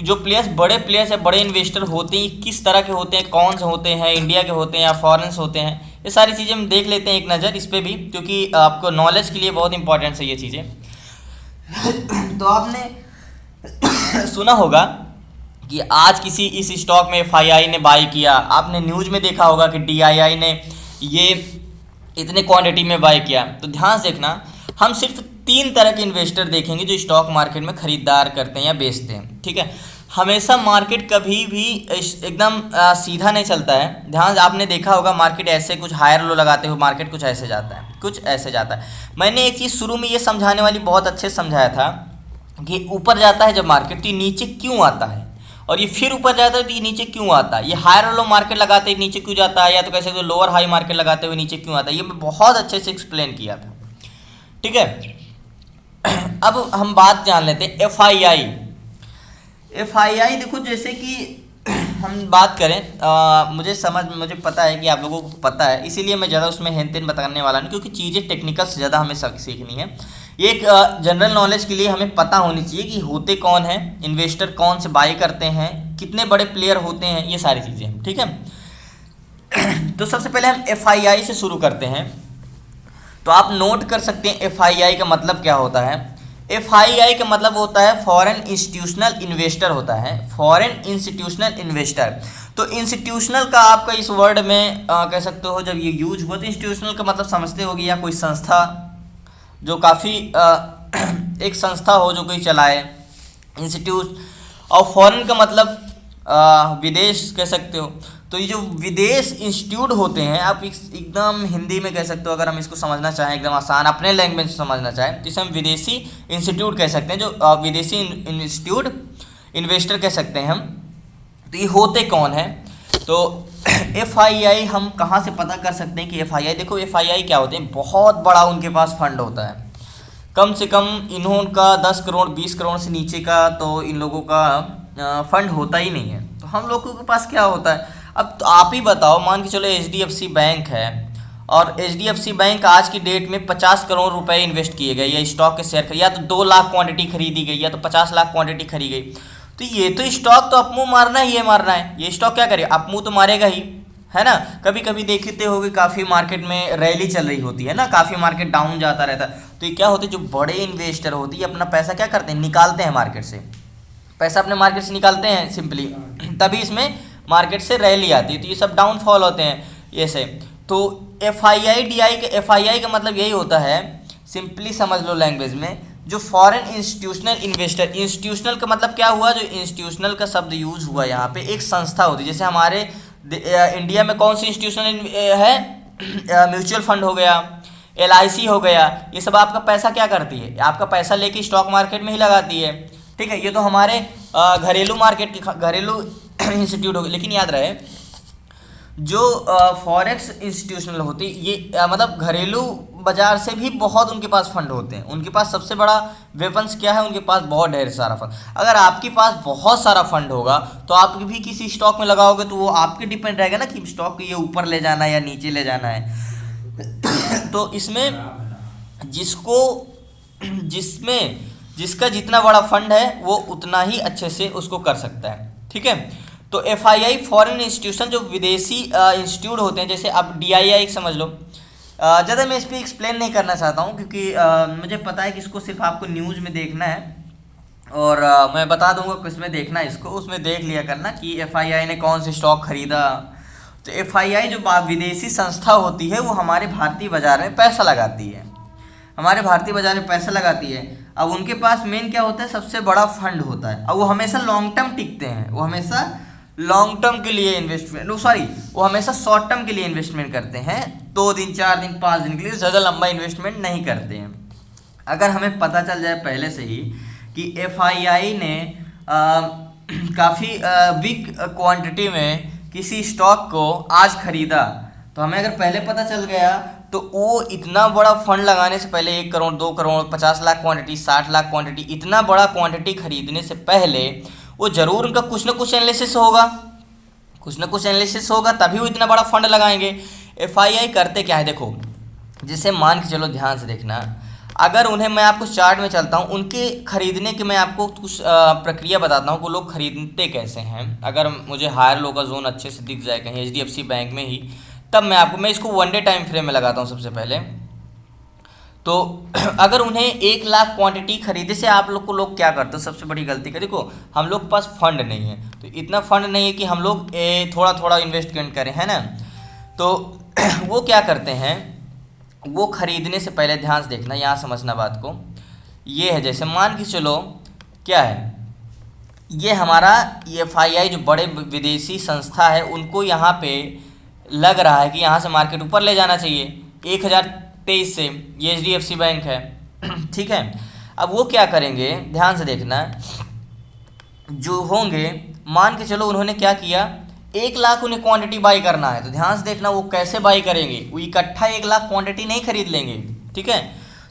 जो प्लेयर्स बड़े प्लेयर्स है, बड़े इन्वेस्टर होते हैं, किस तरह के होते हैं, कौन से होते हैं, इंडिया के होते हैं या फॉरेन्स होते हैं, ये सारी चीज़ें हम देख लेते हैं एक नज़र इस पर भी, क्योंकि आपको नॉलेज के लिए बहुत इंपॉर्टेंट है ये चीज़ें। तो आपने सुना होगा कि आज किसी इस स्टॉक में एफआईआई ने बाई किया, आपने न्यूज़ में देखा होगा कि डीआईआई ने ये इतने क्वांटिटी में बाई किया। तो ध्यान से देखना, हम सिर्फ 3 तरह के इन्वेस्टर देखेंगे जो स्टॉक मार्केट में खरीदार करते हैं या बेचते हैं, ठीक है। हमेशा मार्केट कभी भी एकदम सीधा नहीं चलता है। ध्यान से आपने देखा होगा मार्केट ऐसे कुछ हायर लो लगाते हुए मार्केट कुछ ऐसे जाता है, कुछ ऐसे जाता है। मैंने एक चीज़ शुरू में ये समझाने वाली बहुत अच्छे से समझाया था कि ऊपर जाता है जब मार्केट तो ये नीचे क्यों आता है, और ये फिर ऊपर जाता है तो ये नीचे क्यों आता है, ये हायर लो मार्केट लगाते हुए नीचे क्यों जाता है, या तो कैसे लोअर हाई मार्केट लगाते हुए नीचे क्यों आता है, ये मैं बहुत अच्छे से एक्सप्लेन किया था, ठीक है। अब हम बात जान लेते हैं एफआईआई। एफआईआई देखो, जैसे कि हम बात करें, मुझे पता है कि आप लोगों को पता है, इसीलिए मैं ज़्यादा उसमें हेन तेन बताने वाला नहीं, क्योंकि चीज़ें टेक्निकल से ज़्यादा हमें सीखनी है। ये एक जनरल नॉलेज के लिए हमें पता होनी चाहिए कि होते कौन हैं, इन्वेस्टर कौन से बाई करते हैं, कितने बड़े प्लेयर होते हैं, ये सारी चीज़ें, ठीक है। तो सबसे पहले हम एफआईआई से शुरू करते हैं। तो आप नोट कर सकते हैं एफआईआई का मतलब क्या होता है। एफआईआई का मतलब होता है फॉरेन इंस्टीट्यूशनल इन्वेस्टर होता है, फॉरेन इंस्टीट्यूशनल इन्वेस्टर। तो इंस्टीट्यूशनल का आपका इस वर्ड में कह सकते हो, जब ये यूज हुआ तो इंस्टीट्यूशनल का मतलब समझते होगी, या कोई संस्था जो काफ़ी एक संस्था हो जो कोई चलाए, इंस्टीट्यूट। और फॉरेन का मतलब विदेश कह सकते हो। तो ये जो विदेश इंस्टीट्यूट होते हैं, आप एकदम हिंदी में कह सकते हो, अगर हम इसको समझना चाहें एकदम आसान अपने लैंग्वेज से समझना चाहें, तो इसे हम विदेशी इंस्टीट्यूट कह सकते हैं, जो विदेशी इंस्टीट्यूट इन्वेस्टर कह सकते हैं हम। तो ये होते कौन है, तो एफआईआई हम कहाँ से पता कर सकते हैं कि एफआईआई, देखो एफआईआई क्या होते हैं, बहुत बड़ा उनके पास फंड होता है। कम से कम इन्होंने 10 करोड़ 20 करोड़ से नीचे का तो इन लोगों का फंड होता ही नहीं है। तो हम लोगों के पास क्या होता है, अब तो आप ही बताओ, मान के चलो एचडीएफसी बैंक है, और एचडीएफसी बैंक आज की डेट में 50 करोड़ रुपए इन्वेस्ट किए गए, या स्टॉक के शेयर, या तो 2 लाख क्वांटिटी खरीदी गई, या तो 50 लाख क्वांटिटी खरीदी गई। तो ये तो स्टॉक तो अपमू मारना ही है, मारना है, ये स्टॉक क्या करे, अपमू तो मारेगा ही, है ना। कभी कभी देखते होगे काफ़ी मार्केट में रैली चल रही होती है ना, काफ़ी मार्केट डाउन जाता रहता है, तो ये क्या होते हैं, जो बड़े इन्वेस्टर होते हैं अपना पैसा क्या करते हैं, निकालते हैं मार्केट से, पैसा अपने मार्केट से निकालते हैं सिंपली, तभी इसमें मार्केट से रैली आती है, तो ये सब डाउनफॉल होते हैं ये से। तो एफआईआई का मतलब यही होता है, सिंपली समझ लो लैंग्वेज में, जो फॉरेन इंस्टीट्यूशनल इन्वेस्टर, इंस्टीट्यूशनल का मतलब क्या हुआ, जो इंस्टीट्यूशनल का शब्द यूज हुआ यहाँ पे, एक संस्था होती है, जैसे हमारे इंडिया में कौन सी इंस्टीट्यूशनल है, म्यूचुअल फंड हो गया, एलआईसी हो गया, ये सब आपका पैसा क्या करती है, आपका पैसा लेके स्टॉक मार्केट में ही लगाती है, ठीक है। ये तो हमारे घरेलू मार्केट के घरेलू इंस्टीट्यूट हो गए। लेकिन याद रहे, जो फॉरेक्स इंस्टीट्यूशनल होती ये मतलब घरेलू बाजार से भी बहुत उनके पास फंड होते हैं, उनके पास सबसे बड़ा वेपन्स क्या है, उनके पास बहुत ढेर सारा फंड। अगर आपके पास बहुत सारा फंड होगा तो आप भी किसी स्टॉक में लगाओगे तो वो आपके डिपेंड रहेगा ना कि स्टॉक को ये ऊपर ले जाना है या नीचे ले जाना है। तो इसमें जिसका जितना बड़ा फंड है वो उतना ही अच्छे से उसको कर सकता है, ठीक है। तो एफआईआई फॉरेन इंस्टीट्यूशन, जो विदेशी इंस्टीट्यूट होते हैं, जैसे अब डीआईआई समझ लो। ज़्यादा मैं इस पर एक्सप्लेन नहीं करना चाहता हूँ, क्योंकि मुझे पता है कि इसको सिर्फ आपको न्यूज़ में देखना है, और मैं बता दूंगा किसमें देखना है इसको, उसमें देख लिया करना कि एफआईआई ने कौन से स्टॉक खरीदा। तो एफआईआई जो विदेशी संस्था होती है वो हमारे भारतीय बाजार में पैसा लगाती है, हमारे भारतीय बाजार में पैसा लगाती है। अब उनके पास मेन क्या होता है, सबसे बड़ा फंड होता है, और वो हमेशा लॉन्ग टर्म टिकते हैं, वो हमेशा लॉन्ग टर्म के लिए वो हमेशा शॉर्ट टर्म के लिए इन्वेस्टमेंट करते हैं, 2 दिन 4 दिन 5 दिन के लिए, ज़्यादा लंबा इन्वेस्टमेंट नहीं करते हैं। अगर हमें पता चल जाए पहले से ही कि एफआईआई ने काफ़ी बिग क्वांटिटी में किसी स्टॉक को आज खरीदा, तो हमें अगर पहले पता चल गया तो वो इतना बड़ा फंड लगाने से पहले 1 करोड़ 2 करोड़ 50 लाख क्वांटिटी 60 लाख क्वांटिटी, इतना बड़ा क्वांटिटी खरीदने से पहले वो जरूर उनका कुछ ना कुछ एनालिसिस होगा, तभी वो इतना बड़ा फंड लगाएंगे। एफआईआई करते क्या है, देखो जैसे मान के चलो, ध्यान से देखना, अगर उन्हें, मैं आपको चार्ट में चलता हूँ, उनके खरीदने की मैं आपको कुछ प्रक्रिया बताता हूँ कि लोग खरीदते कैसे हैं। अगर मुझे हायर लो का जोन अच्छे से दिख जाए कहीं HDFC बैंक में ही, तब मैं इसको 1 डे टाइम फ्रेम में लगाता हूँ सबसे पहले। तो अगर उन्हें 1 लाख क्वांटिटी खरीदे से आप लोग क्या करते हो, सबसे बड़ी गलती का, देखो हम लोग के पास फंड नहीं है, तो इतना फंड नहीं है कि हम लोग थोड़ा थोड़ा इन्वेस्टमेंट करें, है ना। तो वो क्या करते हैं, वो खरीदने से पहले, ध्यान से देखना, यहाँ समझना बात को। ये है, जैसे मान के चलो क्या है, ये हमारा FII जो बड़े विदेशी संस्था है, उनको यहाँ पे लग रहा है कि यहाँ से मार्केट ऊपर ले जाना चाहिए 1023 से, ये HDFC बैंक है। ठीक है, अब वो क्या करेंगे, ध्यान से देखना, जो होंगे, मान के चलो उन्होंने क्या किया, 1 लाख उन्हें क्वांटिटी बाई करना है, तो ध्यान से देखना वो कैसे बाई करेंगे, वो इकट्ठा 1 लाख क्वांटिटी नहीं खरीद लेंगे। ठीक है,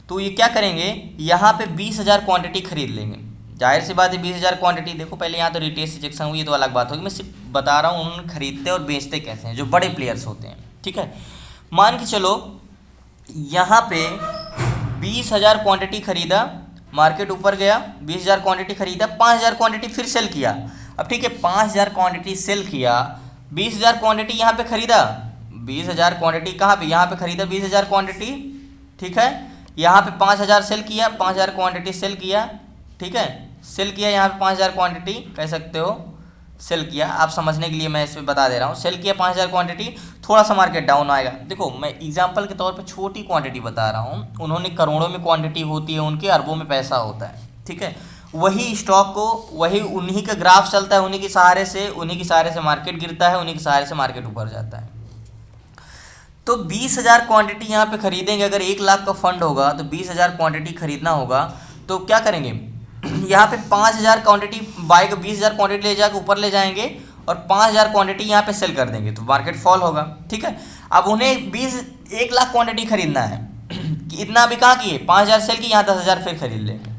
तो ये क्या करेंगे, यहाँ पे 20,000 क्वांटिटी खरीद लेंगे। जाहिर सी बात है 20,000 क्वांटिटी, देखो पहले यहाँ तो रिटेल रिजेक्शन हुई, ये तो अलग बात होगी, मैं सिर्फ बता रहा हूँ उन्होंने खरीदते और बेचते कैसे हैं, जो बड़े प्लेयर्स होते हैं। ठीक है, मान के चलो यहाँ पे 20,000 क्वांटिटी खरीदा, मार्केट ऊपर गया, 20,000 क्वांटिटी खरीदा, 5,000 क्वांटिटी फिर सेल किया। अब ठीक है, 5,000 क्वांटिटी सेल किया, 20,000 क्वांटिटी यहाँ पे खरीदा, 20,000 क्वांटिटी कहाँ पे, यहाँ पे खरीदा 20,000 क्वांटिटी। ठीक है, यहाँ पे 5,000 सेल किया, 5,000 क्वांटिटी सेल किया। ठीक है, सेल किया, यहाँ पे 5,000 क्वांटिटी कह सकते हो सेल किया, आप समझने के लिए मैं इसमें बता दे रहा हूँ। सेल किया 5,000 क्वांटिटी, थोड़ा सा मार्केट डाउन आएगा। देखो मैं एग्जांपल के तौर पे छोटी क्वांटिटी बता रहा हूँ, उन्होंने करोड़ों में क्वांटिटी होती है, उनके अरबों में पैसा होता है। ठीक है, वही स्टॉक को, वही उन्हीं का ग्राफ चलता है, उन्हीं के सहारे से मार्केट गिरता है, उन्हीं के सहारे से मार्केट ऊपर जाता है। तो 20,000 क्वांटिटी यहाँ पे खरीदेंगे, अगर 1 लाख का फंड होगा तो 20,000 क्वांटिटी खरीदना होगा, तो क्या करेंगे, यहाँ पे 5,000 क्वांटिटी बाय, 20,000 क्वांटिटी ले जाकर ऊपर ले जाएंगे और 5,000 क्वांटिटी यहाँ पे सेल कर देंगे, तो मार्केट फॉल होगा। ठीक है, अब उन्हें 1 लाख क्वांटिटी खरीदना है, कि इतना अभी कहाँ किए, 5,000 सेल की, यहाँ 10,000 फिर खरीद लेंगे,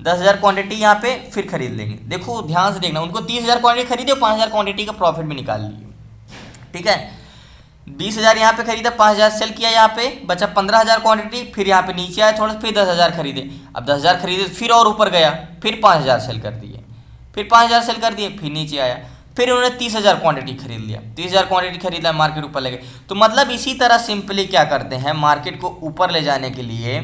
10,000 क्वांटिटी यहाँ पे फिर खरीद लेंगे। देखो ध्यान से देखना, उनको 30,000 क्वांटिटी खरीदे और 5,000 क्वांटिटी का प्रॉफिट भी निकाल लिए। ठीक है, 20,000 यहाँ पे खरीदा, 5,000 सेल किया, यहाँ पे बचा 15,000 क्वांटिटी, फिर यहाँ पे नीचे आए थोड़ा, फिर 10,000 खरीदे। अब 10,000 खरीदे फिर और ऊपर गया, फिर 5,000 सेल कर दिए, फिर 5,000 सेल कर दिए, फिर नीचे आया, फिर उन्होंने 30,000 क्वांटिटी खरीद लिया, 30,000 क्वांटिटी खरीदा, मार्केट ऊपर ले गए। तो मतलब इसी तरह सिंपली क्या करते हैं, मार्केट को ऊपर ले जाने के लिए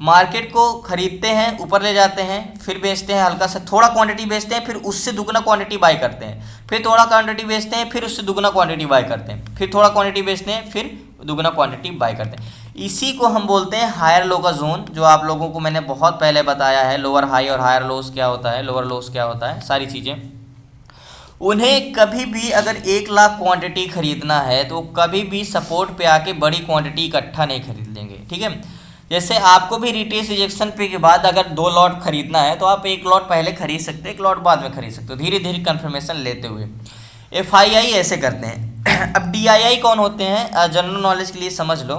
मार्केट को खरीदते हैं, ऊपर ले जाते हैं, फिर बेचते हैं, हल्का सा थोड़ा क्वांटिटी बेचते हैं, फिर उससे दुगना क्वांटिटी बाय करते हैं, फिर थोड़ा क्वांटिटी बेचते हैं, फिर उससे दुगना क्वांटिटी बाय करते हैं, फिर थोड़ा क्वांटिटी बेचते हैं, फिर दुगना क्वांटिटी बाय करते हैं। इसी को हम बोलते हैं हायर लो का जोन, जो आप लोगों को मैंने बहुत पहले बताया है, लोअर हाई और हायर लोस क्या होता है, लोअर लोस क्या होता है, सारी चीज़ें। उन्हें कभी भी अगर 1 लाख क्वांटिटी खरीदना है तो कभी भी सपोर्ट पे आके बड़ी क्वांटिटी इकट्ठा नहीं खरीद लेंगे। ठीक है, जैसे आपको भी रिटेल रिजेक्शन पे के बाद अगर 2 लॉट खरीदना है तो आप 1 लॉट पहले खरीद सकते हैं, 1 लॉट बाद में खरीद सकते हो, धीरे धीरे कंफर्मेशन लेते हुए। FII ऐसे करते हैं। अब DII कौन होते हैं, जनरल नॉलेज के लिए समझ लो।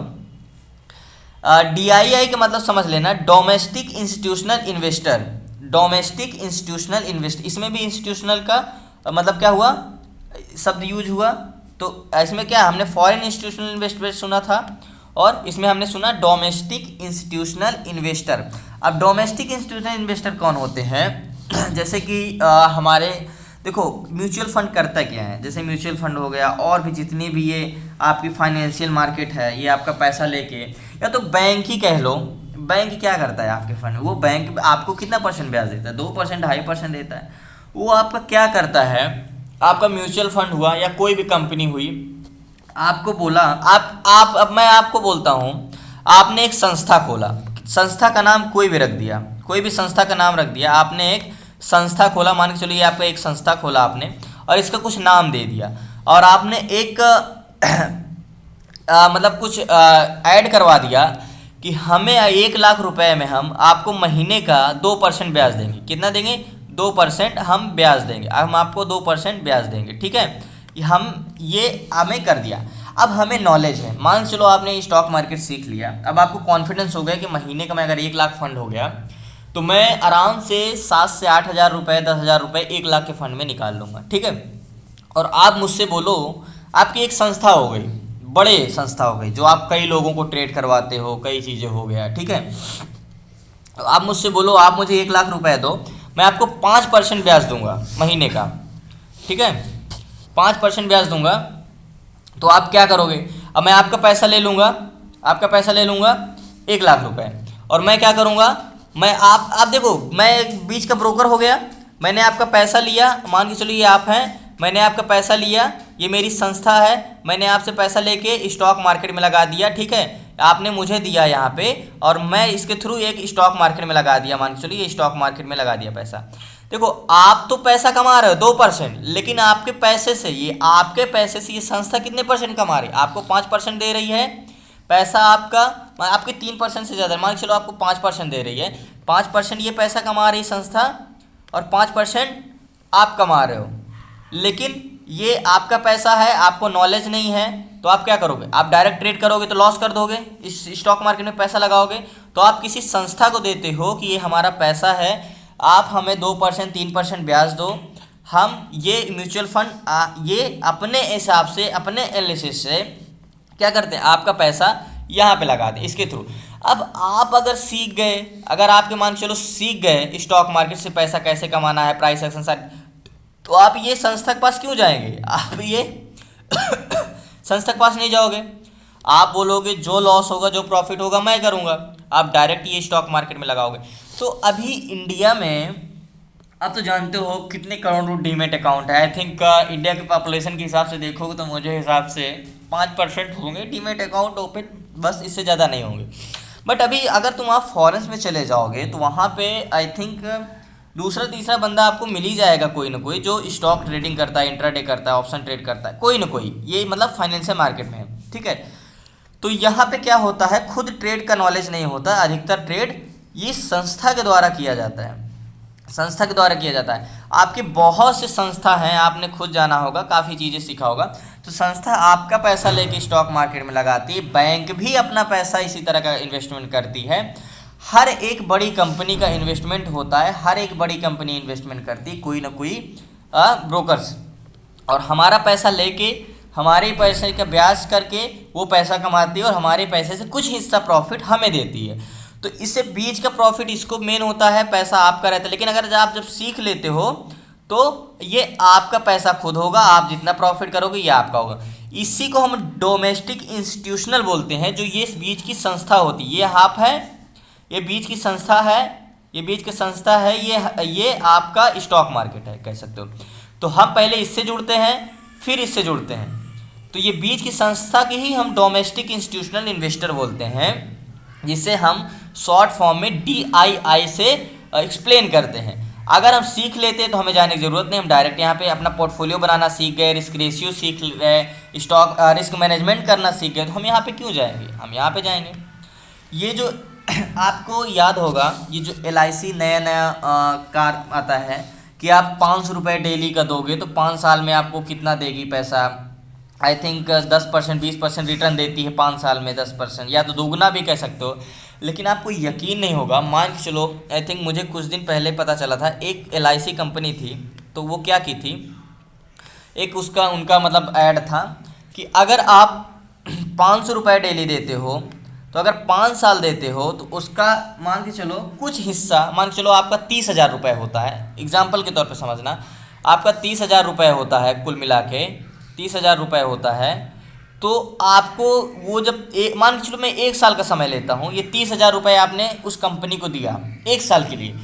DII का मतलब समझ लेना, domestic institutional investor, domestic institutional investor. इसमें भी इंस्टीट्यूशनल का मतलब क्या हुआ, शब्द यूज हुआ, तो इसमें क्या हमने फॉरेन इंस्टीट्यूशनल इन्वेस्टमेंट सुना था और इसमें हमने सुना डोमेस्टिक इंस्टीट्यूशनल इन्वेस्टर। अब डोमेस्टिक इंस्टीट्यूशनल इन्वेस्टर कौन होते हैं, जैसे कि हमारे देखो म्यूचुअल फंड करता क्या है, जैसे म्यूचुअल फंड हो गया और भी जितनी भी ये आपकी फाइनेंशियल मार्केट है, ये आपका पैसा लेके, या तो बैंक ही कह लो, बैंक क्या करता है आपके फंड, वो बैंक आपको कितना % ब्याज देता है, 2% 2.5% देता है। वो आपका क्या करता है, आपका म्यूचुअल फंड हुआ या कोई भी कंपनी हुई, आपको बोला आप अब मैं आपको बोलता हूँ, आपने एक संस्था खोला, संस्था का नाम कोई भी रख दिया, कोई भी संस्था का नाम रख दिया, आपने एक संस्था खोला, मान के चलिए आपका एक संस्था खोला आपने और इसका कुछ नाम दे दिया और आपने एक मतलब कुछ ऐड करवा दिया कि हमें 1 लाख रुपए में हम आपको महीने का 2% ब्याज देंगे। कितना देंगे, 2% हम ब्याज देंगे, हम आपको 2% ब्याज देंगे। ठीक है, ये हमें कर दिया। अब हमें नॉलेज है, मान चलो आपने स्टॉक मार्केट सीख लिया, अब आपको कॉन्फिडेंस हो गया कि महीने का मैं अगर 1 लाख फंड हो गया तो मैं आराम से 7 से 8,000 रुपये, 10,000 रुपये 1 लाख के फंड में निकाल लूँगा। ठीक है, और आप मुझसे बोलो, आपकी एक संस्था हो गई, बड़े संस्था हो गई, जो आप कई लोगों को ट्रेड करवाते हो, कई चीज़ें हो गया। ठीक है, आप मुझसे बोलो आप मुझे 1 लाख रुपए दो, मैं आपको 5% ब्याज दूंगा महीने का, ठीक है, 5% ब्याज दूंगा। तो आप क्या करोगे? अब मैं आपका पैसा ले लूँगा, आपका पैसा ले लूँगा 1 लाख रुपए, और मैं क्या करूँगा, मैं आप देखो, मैं एक बीच का ब्रोकर हो गया। मैंने आपका पैसा लिया, मान के चलो ये आप हैं, मैंने आपका पैसा लिया, ये मेरी संस्था है, मैंने आपसे पैसा लेके स्टॉक मार्केट में लगा दिया, ठीक है, आपने मुझे दिया यहाँ पे, और मैं इसके थ्रू एक स्टॉक मार्केट में लगा दिया, मान के चलो ये स्टॉक मार्केट में लगा दिया पैसा। देखो आप तो पैसा कमा रहे हो 2%, लेकिन आपके पैसे से, ये आपके पैसे से ये संस्था कितने परसेंट कमा रही है? आपको 5% दे रही है पैसा आपका, आपके 3% से ज़्यादा, मान के चलो आपको 5% दे रही है, 5% ये पैसा कमा रही संस्था और 5% आप कमा रहे हो। लेकिन ये आपका पैसा है, आपको नॉलेज नहीं है, तो आप क्या करोगे? आप डायरेक्ट ट्रेड करोगे तो लॉस कर दोगे, इस स्टॉक मार्केट में पैसा लगाओगे तो आप किसी संस्था को देते हो कि ये हमारा पैसा है, आप हमें 2% 3% ब्याज दो, हम ये म्यूचुअल फंड ये अपने हिसाब से, अपने एनालिसिस से क्या करते हैं, आपका पैसा यहाँ पे लगा दें इसके थ्रू। अब आप अगर सीख गए, अगर आपके मान चलो सीख गए स्टॉक मार्केट से पैसा कैसे कमाना है, प्राइस एक्शन साइड, तो आप ये संस्था के पास क्यों जाएंगे? आप ये संस्था के पास नहीं जाओगे, आप बोलोगे जो लॉस होगा, जो प्रॉफिट होगा मैं करूँगा, आप डायरेक्ट ये स्टॉक मार्केट में लगाओगे। तो अभी इंडिया में आप तो जानते हो कितने करोड़ डीमेट अकाउंट है। आई थिंक इंडिया के पॉपुलेशन के हिसाब से देखोगे तो मुझे हिसाब से 5% होंगे डीमेट अकाउंट ओपन, बस इससे ज़्यादा नहीं होंगे। बट अभी अगर तुम आप फॉरेन में चले जाओगे तो वहाँ पे आई थिंक दूसरा तीसरा बंदा आपको मिल ही जाएगा, कोई ना कोई जो स्टॉक ट्रेडिंग करता है, इंट्राडे करता है, ऑप्शन ट्रेड करता है, कोई ना कोई, ये मतलब फाइनेंशियल मार्केट में है, ठीक है। तो यहाँ पे क्या होता है, खुद ट्रेड का नॉलेज नहीं होता, अधिकतर ट्रेड ये संस्था के द्वारा किया जाता है, संस्था के द्वारा किया जाता है। आपके बहुत से संस्था हैं, आपने खुद जाना होगा, काफ़ी चीज़ें सीखा होगा। तो संस्था आपका पैसा लेके स्टॉक मार्केट में लगाती है, बैंक भी अपना पैसा इसी तरह का इन्वेस्टमेंट करती है, हर एक बड़ी कंपनी का इन्वेस्टमेंट होता है, हर एक बड़ी कंपनी इन्वेस्टमेंट करती है, कोई ना कोई ब्रोकर्स, और हमारा पैसा लेके हमारे पैसे का ब्याज करके वो पैसा कमाती है और हमारे पैसे से कुछ हिस्सा प्रॉफिट हमें देती है। तो इससे बीच का प्रॉफिट इसको मेन होता है, पैसा आपका रहता है। लेकिन अगर आप जब सीख लेते हो तो ये आपका पैसा खुद होगा, आप जितना प्रॉफिट करोगे ये आपका होगा। इसी को हम डोमेस्टिक इंस्टीट्यूशनल बोलते हैं, जो ये बीच की संस्था होती है। ये आप है, ये बीच की संस्था है, ये बीच की संस्था है, ये आपका स्टॉक मार्केट है कह सकते हो। तो हम पहले इससे जुड़ते हैं फिर इससे जुड़ते हैं, तो ये बीच की संस्था की ही हम डोमेस्टिक इंस्टीट्यूशनल इन्वेस्टर बोलते हैं, जिसे हम शॉर्ट फॉर्म में DII से एक्सप्लेन करते हैं। अगर हम सीख लेते हैं तो हमें जाने की ज़रूरत नहीं, हम डायरेक्ट यहाँ पे अपना पोर्टफोलियो बनाना सीख गए, रिस्क रेशियो सीख गए, स्टॉक रिस्क मैनेजमेंट करना सीख गए, तो हम यहाँ पे क्यों जाएंगे, हम यहाँ पे जाएंगे। ये जो आपको याद होगा, ये जो LIC नया नया कार आता है कि आप 500 रुपये डेली का दोगे तो 5 साल में आपको कितना देगी पैसा, आई थिंक 10% 20% रिटर्न देती है 5 साल में, 10% या तो दोगुना भी कह सकते हो। लेकिन आपको यकीन नहीं होगा, मान के चलो, आई थिंक मुझे कुछ दिन पहले पता चला था, एक LIC कंपनी थी, तो वो क्या की थी, एक उसका उनका मतलब ऐड था कि अगर आप 500 रुपये डेली देते हो तो अगर 5 साल देते हो तो उसका मान के चलो कुछ हिस्सा, मान के चलो आपका 30,000 रुपये होता है, एग्जाम्पल के तौर पे समझना, आपका 30,000 रुपये होता है, कुल मिला के 30,000 रुपये होता है। तो आपको वो जब मान के चलो मैं 1 साल का समय लेता हूँ, ये 30,000 रुपये आपने उस कंपनी को दिया 1 साल के लिए,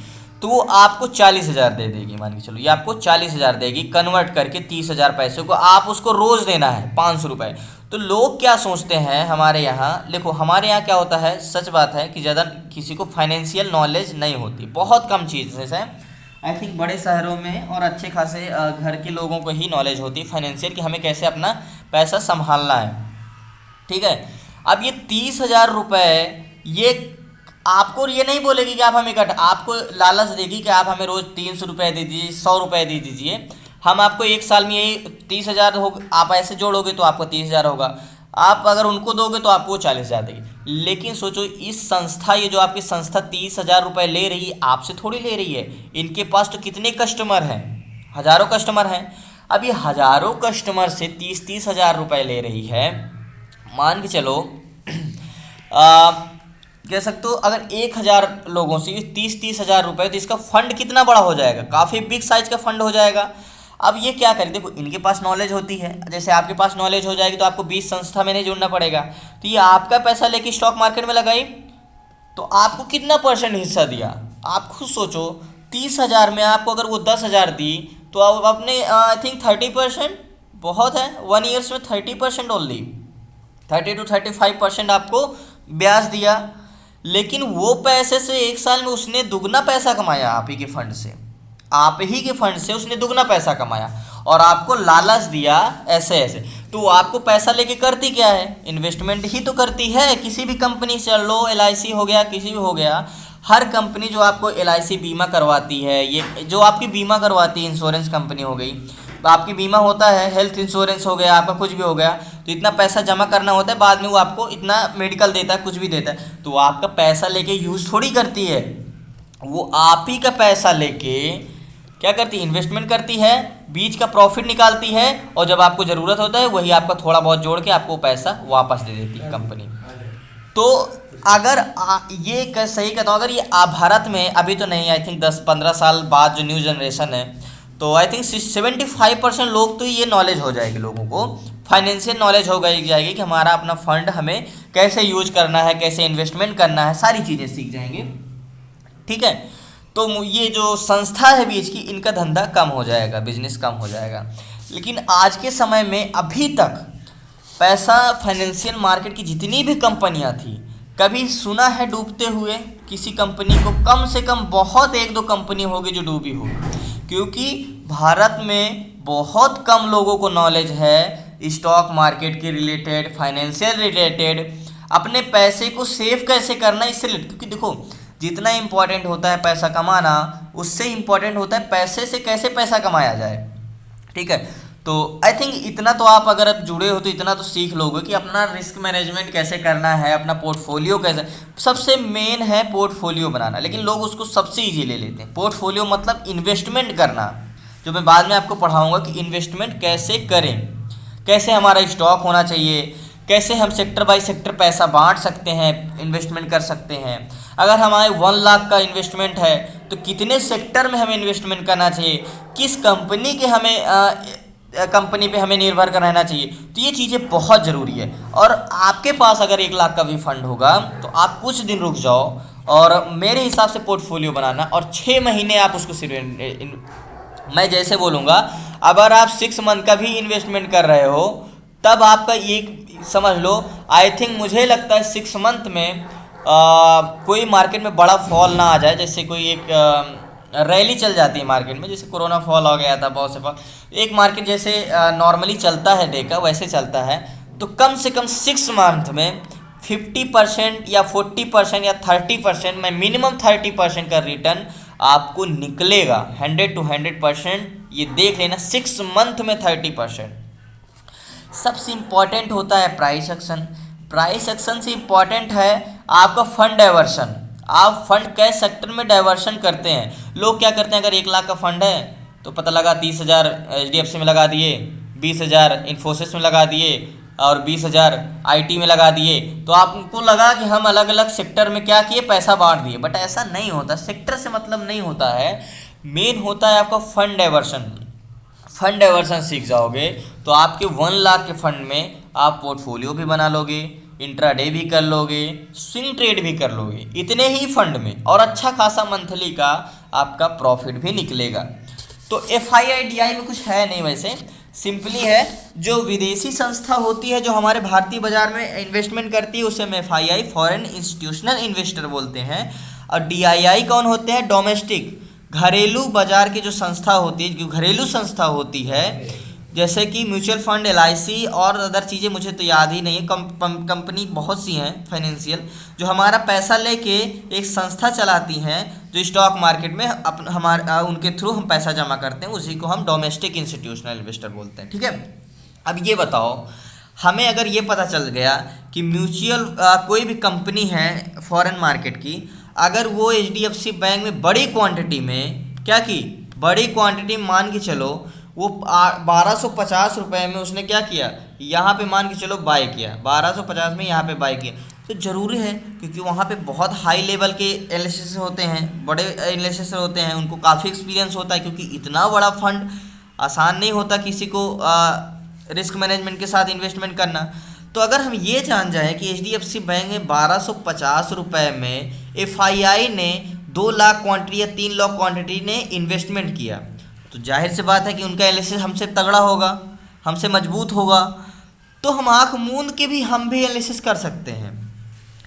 तो वो आपको 40,000 दे देगी, मान के चलो ये आपको 40,000 देगी, कन्वर्ट करके 30,000 पैसे को आप उसको रोज़ देना है 500 रुपये। तो लोग क्या सोचते हैं हमारे यहाँ, देखो हमारे यहाँ क्या होता है, सच बात है कि ज़्यादा किसी को फाइनेंशियल नॉलेज नहीं होती, बहुत कम चीज़ है। आई थिंक बड़े शहरों में और अच्छे खासे घर के लोगों को ही नॉलेज होती है फाइनेंशियल, कि हमें कैसे अपना पैसा संभालना है, ठीक है। अब ये 30,000 रुपये ये आपको ये नहीं बोलेगी कि आप हमें आपको लालच देगी कि आप हमें रोज़ 300 रुपये दे दीजिए, 100 रुपये दे दीजिए, हम आपको 1 साल में यही 30,000 हो, आप ऐसे जोड़ोगे तो आपको 30,000 होगा, आप अगर उनको दोगे तो आपको 40,000 देगी। लेकिन सोचो इस संस्था, ये जो आपकी संस्था 30,000 रुपये ले रही है, आपसे थोड़ी ले रही है, इनके पास तो कितने कस्टमर हैं, हज़ारों कस्टमर हैं। अब ये हज़ारों कस्टमर से 30,000 रुपये ले रही है, मान के चलो कह सकते हो अगर 1,000 लोगों से 30,000 रुपए, तो इसका फंड कितना बड़ा हो जाएगा, काफ़ी बिग साइज का फंड हो जाएगा। अब ये क्या करें, देखो इनके पास नॉलेज होती है, जैसे आपके पास नॉलेज हो जाएगी तो आपको 20 संस्था में नहीं जुड़ना पड़ेगा। तो ये आपका पैसा लेके स्टॉक मार्केट में लगाई, तो आपको कितना परसेंट हिस्सा दिया, आप खुद सोचो। 30,000 में आपको अगर वो 10,000 दी, तो अब आपने आई थिंक 30%, बहुत है 1 ईयर्स में 30% ओनली, 30 to 35% आपको ब्याज दिया। लेकिन वो पैसे से 1 साल में उसने दुगना पैसा कमाया, आप ही के फंड से, आप ही के फंड से उसने दुगना पैसा कमाया और आपको लालच दिया ऐसे ऐसे। तो वो आपको पैसा लेके करती क्या है, इन्वेस्टमेंट ही तो करती है। किसी भी कंपनी से लो, LIC हो गया, किसी भी हो गया, हर कंपनी जो आपको LIC बीमा करवाती है, ये जो आपकी बीमा करवाती है, इंश्योरेंस कंपनी हो गई, आपकी बीमा होता है, हेल्थ इंश्योरेंस हो गया, आपका कुछ भी हो गया, तो इतना पैसा जमा करना होता है, बाद में वो आपको इतना मेडिकल देता है, कुछ भी देता है। तो वो आपका पैसा लेके यूज़ थोड़ी करती है, वो आप ही का पैसा लेके क्या करती है, इन्वेस्टमेंट करती है, बीच का प्रॉफिट निकालती है, और जब आपको ज़रूरत होता है वही आपका थोड़ा बहुत जोड़ के आपको पैसा वापस दे देती है कंपनी। तो अगर ये सही कहता हूँ, अगर ये भारत में अभी तो नहीं, आई थिंक 10-15 साल बाद जो न्यू जनरेशन है, तो आई थिंक 75% लोग तो ये नॉलेज हो जाएगी, लोगों को फाइनेंशियल नॉलेज हो गई जाएगी कि हमारा अपना फंड हमें कैसे यूज करना है, कैसे इन्वेस्टमेंट करना है, सारी चीज़ें सीख जाएंगे। ठीक है, तो ये जो संस्था है बीच की, इनका धंधा कम हो जाएगा, बिजनेस कम हो जाएगा। लेकिन आज के समय में अभी तक पैसा फाइनेंशियल मार्केट की जितनी भी कंपनियां थी, कभी सुना है डूबते हुए किसी कंपनी को? कम से कम बहुत 1-2 कंपनी होगी जो डूबी हो, क्योंकि भारत में बहुत कम लोगों को नॉलेज है स्टॉक मार्केट के रिलेटेड, फाइनेंशियल रिलेटेड, अपने पैसे को सेव कैसे करना इससे रिलेटेड। क्योंकि देखो, जितना इम्पोर्टेंट होता है पैसा कमाना, उससे इम्पोर्टेंट होता है पैसे से कैसे पैसा कमाया जाए। ठीक है, तो आई थिंक इतना तो आप अगर आप जुड़े हो तो इतना तो सीख लोगे कि अपना रिस्क मैनेजमेंट कैसे करना है, अपना पोर्टफोलियो कैसे, सबसे मेन है पोर्टफोलियो बनाना। लेकिन लोग उसको सबसे ईजी ले लेते हैं। पोर्टफोलियो मतलब इन्वेस्टमेंट करना, जो मैं बाद में आपको पढ़ाऊँगा कि इन्वेस्टमेंट कैसे करें, कैसे हमारा स्टॉक होना चाहिए, कैसे हम सेक्टर बाय सेक्टर पैसा बांट सकते हैं, इन्वेस्टमेंट कर सकते हैं। अगर हमारे 1 लाख का इन्वेस्टमेंट है तो कितने सेक्टर में हमें इन्वेस्टमेंट करना चाहिए, किस कंपनी के कंपनी पे हमें निर्भर कर रहना चाहिए। तो ये चीज़ें बहुत ज़रूरी है। और आपके पास अगर 1 लाख का भी फंड होगा तो आप कुछ दिन रुक जाओ और मेरे हिसाब से पोर्टफोलियो बनाना, और 6 महीने आप उसको सिर्फ मैं जैसे बोलूँगा, अगर आप 6 मंथ का भी इन्वेस्टमेंट कर रहे हो तब आपका एक समझ लो, आई थिंक मुझे लगता है 6 मंथ में कोई मार्केट में बड़ा फॉल ना आ जाए। जैसे कोई एक रैली चल जाती है मार्केट में, जैसे कोरोना फॉल हो गया था, बहुत से फॉल, एक मार्केट जैसे नॉर्मली चलता है डे का वैसे चलता है, तो कम से कम 6 मंथ में 50% या 40% या 30%, मैं मिनिमम 30% का रिटर्न आपको निकलेगा। 100 to 100%, ये देख लेना, 6 मंथ में 30%। सबसे इम्पॉर्टेंट होता है प्राइस एक्शन। प्राइस एक्शन से इम्पॉर्टेंट है आपका फंड डाइवर्शन। आप फंड कैसे सेक्टर में डाइवर्शन करते हैं। लोग क्या करते हैं, अगर 1 लाख का फंड है तो पता लगा 30,000 HDFC में लगा दिए, 20,000 इन्फोसिस में लगा दिए और 20,000 IT में लगा दिए। तो आपको लगा कि हम अलग अलग सेक्टर में क्या किए, पैसा बांट दिए, बट ऐसा नहीं होता। सेक्टर से मतलब नहीं होता है, मेन होता है आपका फंड डाइवर्शन। फंड डाइवर्शन सीख जाओगे तो आपके 1 लाख के फंड में आप पोर्टफोलियो भी बना लोगे, इंट्राडे भी कर लोगे, स्विंग ट्रेड भी कर लोगे इतने ही फंड में, और अच्छा खासा मंथली का आपका प्रॉफिट भी निकलेगा। तो FII DI में कुछ है नहीं, वैसे सिंपली है, जो विदेशी संस्था होती है जो हमारे भारतीय बाजार में इन्वेस्टमेंट करती है उसे हम FII फॉरेन इंस्टीट्यूशनल इन्वेस्टर बोलते हैं। और DII कौन होते हैं, डोमेस्टिक घरेलू बाजार की जो संस्था होती है, जो घरेलू संस्था होती है, जैसे कि म्यूचुअल फंड, LIC और अदर चीज़ें मुझे तो याद ही नहीं है, कंपनी बहुत सी हैं फाइनेंशियल, जो हमारा पैसा लेके एक संस्था चलाती हैं, जो स्टॉक मार्केट में उनके थ्रू हम पैसा जमा करते हैं, उसी को हम डोमेस्टिक इंस्टीट्यूशनल इन्वेस्टर बोलते हैं। ठीक है, अब ये बताओ, हमें अगर ये पता चल गया कि म्यूचुअल कोई भी कंपनी है फॉरेन मार्केट की, अगर वो HDFC बैंक में बड़ी क्वांटिटी में क्या की, बड़ी क्वांटिटी मान के चलो वो 1250 रुपये में उसने क्या किया, यहाँ पे मान के चलो बाय किया, 1250 में यहाँ पे बाय किया, तो ज़रूरी है, क्योंकि वहाँ पे बहुत हाई लेवल के एनालिसिस होते हैं, बड़े एनालिसिस होते हैं, उनको काफ़ी एक्सपीरियंस होता है, क्योंकि इतना बड़ा फंड आसान नहीं होता किसी को रिस्क मैनेजमेंट के साथ इन्वेस्टमेंट करना। तो अगर हम ये जान जाएं कि HDFC बैंक में 1250 रुपये में FII ने 2 लाख क्वांटिटी या 3 लाख क्वांटिटी ने इन्वेस्टमेंट किया, तो जाहिर सी बात है कि उनका एनालिसिस हमसे तगड़ा होगा, हमसे मजबूत होगा। तो हम आँख मूंद के भी हम भी एनालिसिस कर सकते हैं।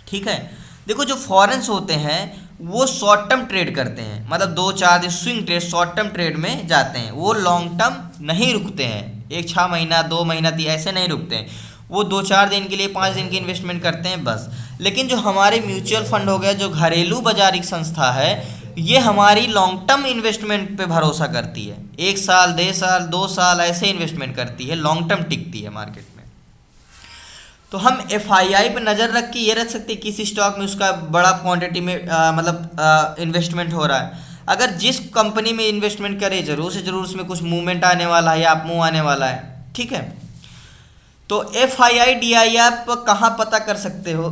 ठीक है, देखो जो फॉरेन्स होते हैं वो शॉर्ट टर्म ट्रेड करते हैं, मतलब 2-4 दिन swing trade, short term trade में जाते हैं। वो लॉन्ग टर्म नहीं रुकते हैं, 1-6 महीना 2 महीना ऐसे नहीं रुकते हैं। वो 2-4 दिन के लिए 5 दिन की इन्वेस्टमेंट करते हैं बस। लेकिन जो हमारे म्यूचुअल फंड हो गया, जो घरेलू बाजारिक संस्था है, ये हमारी लॉन्ग टर्म इन्वेस्टमेंट पे भरोसा करती है। 1 साल 1.5 साल 2 साल ऐसे इन्वेस्टमेंट करती है, लॉन्ग टर्म टिकती है मार्केट में। तो हम FII पे नज़र रख के ये रख सकते हैं किस स्टॉक में उसका बड़ा क्वांटिटी में इन्वेस्टमेंट हो रहा है। अगर जिस कंपनी में इन्वेस्टमेंट करे ज़रूर से ज़रूर उसमें कुछ मूवमेंट आने वाला है या अपमूव आने वाला है। ठीक है, तो FII DI आप कहाँ पता कर सकते हो?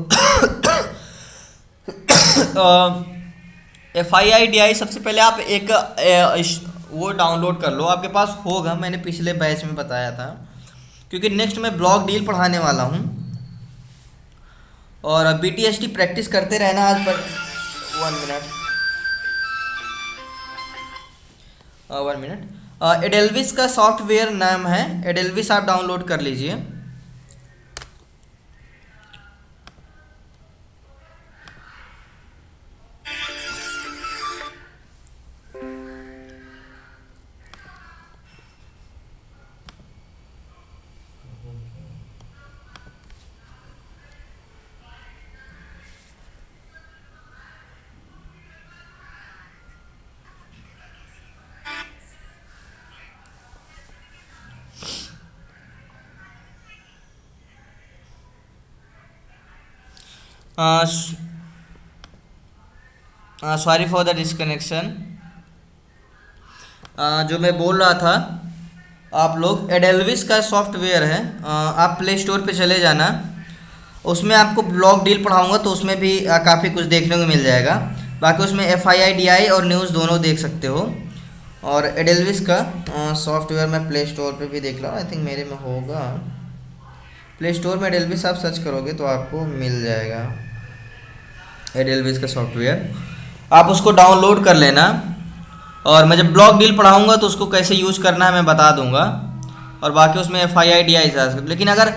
FII DI सबसे पहले आप एक वो डाउनलोड कर लो, आपके पास होगा, मैंने पिछले बैच में बताया था, क्योंकि नेक्स्ट मैं ब्लॉक डील पढ़ाने वाला हूँ। और BTST प्रैक्टिस करते रहना आज पर 1 मिनट। एडेल्विस का सॉफ्टवेयर नाम है, एडेल्विस आप डाउनलोड कर लीजिए। Sorry for the disconnection. जो मैं बोल रहा था, आप लोग एडेल्विस का सॉफ्टवेयर है, आप प्ले स्टोर पे चले जाना, उसमें आपको ब्लॉक डील पढ़ाऊंगा तो उसमें भी काफ़ी कुछ देखने को मिल जाएगा। बाकी उसमें FII DI और न्यूज़ दोनों देख सकते हो। और एडेल्विस का सॉफ्टवेयर मैं प्ले स्टोर पे भी देख रहा हूँ, आई थिंक मेरे में होगा। प्ले स्टोर में एडेल्विस आप सर्च करोगे तो आपको मिल जाएगा एडेल्विस का सॉफ्टवेयर, आप उसको डाउनलोड कर लेना। और मैं जब ब्लॉक डील पढ़ाऊंगा तो उसको कैसे यूज़ करना है मैं बता दूंगा। और बाकी उसमें FII DI, लेकिन अगर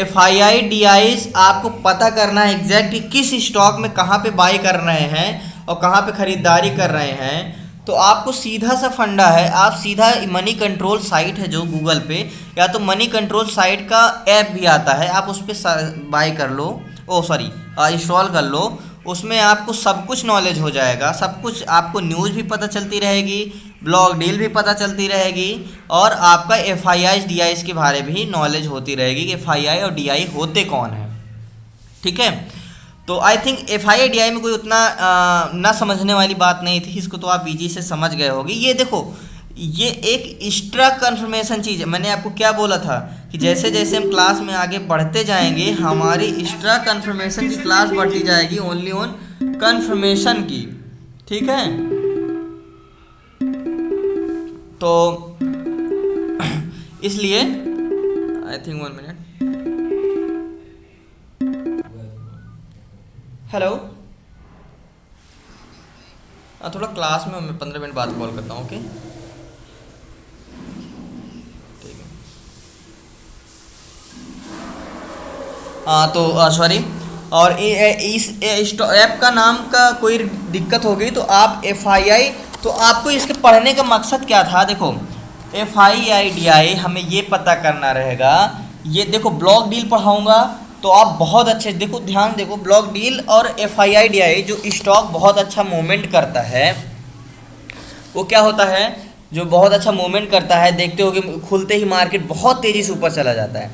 FII DI आपको पता करना है एग्जैक्टली किस स्टॉक में कहाँ पे बाई कर रहे हैं और कहाँ पे ख़रीदारी कर रहे हैं, तो आपको सीधा सा फंडा है, आप सीधा मनी कंट्रोल साइट है जो गूगल पे, या तो मनी कंट्रोल साइट का ऐप भी आता है, आप उस पर बाई कर लो, इंस्टॉल कर लो। उसमें आपको सब कुछ नॉलेज हो जाएगा, सब कुछ आपको न्यूज़ भी पता चलती रहेगी, ब्लॉक डील भी पता चलती रहेगी, और आपका FII DI के बारे में भी नॉलेज होती रहेगी कि FII और DI होते कौन है। ठीक है, तो आई थिंक FII DI में कोई उतना ना समझने वाली बात नहीं थी, इसको तो आप इजी से समझ गए होगी। ये देखो, ये एक एक्स्ट्रा कन्फर्मेशन चीज़ है। मैंने आपको क्या बोला था कि जैसे जैसे हम क्लास में आगे बढ़ते जाएंगे हमारी एक्स्ट्रा कन्फर्मेशन की क्लास बढ़ती जाएगी, ओनली ऑन कन्फर्मेशन की। ठीक है, तो इसलिए आई थिंक 1 मिनट। हेलो, थोड़ा क्लास में मैं 15 मिनट बाद कॉल करता हूँ। ओके, ठीक है। तो सॉरी, और इस ऐप का नाम का कोई दिक्कत हो गई तो आप FII, तो आपको इसके पढ़ने का मकसद क्या था? देखो, FII DI हमें ये पता करना रहेगा। ये देखो, ब्लॉक डील पढ़ाऊँगा तो आप बहुत अच्छे देखो, ध्यान देखो, ब्लॉक डील और FII DI जो स्टॉक बहुत अच्छा मूवमेंट करता है, वो क्या होता है, जो बहुत अच्छा मूवमेंट करता है, देखते हो कि खुलते ही मार्केट बहुत तेज़ी से ऊपर चला जाता है।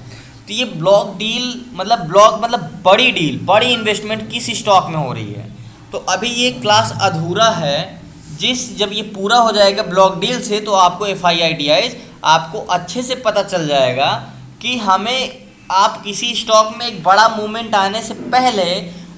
तो ये ब्लॉक डील मतलब बड़ी डील, बड़ी इन्वेस्टमेंट किस स्टॉक में हो रही है। तो अभी ये क्लास अधूरा है, जब ये पूरा हो जाएगा ब्लॉक डील से, तो आपको FII DI आपको अच्छे से पता चल जाएगा कि हमें आप किसी स्टॉक में एक बड़ा मूवमेंट आने से पहले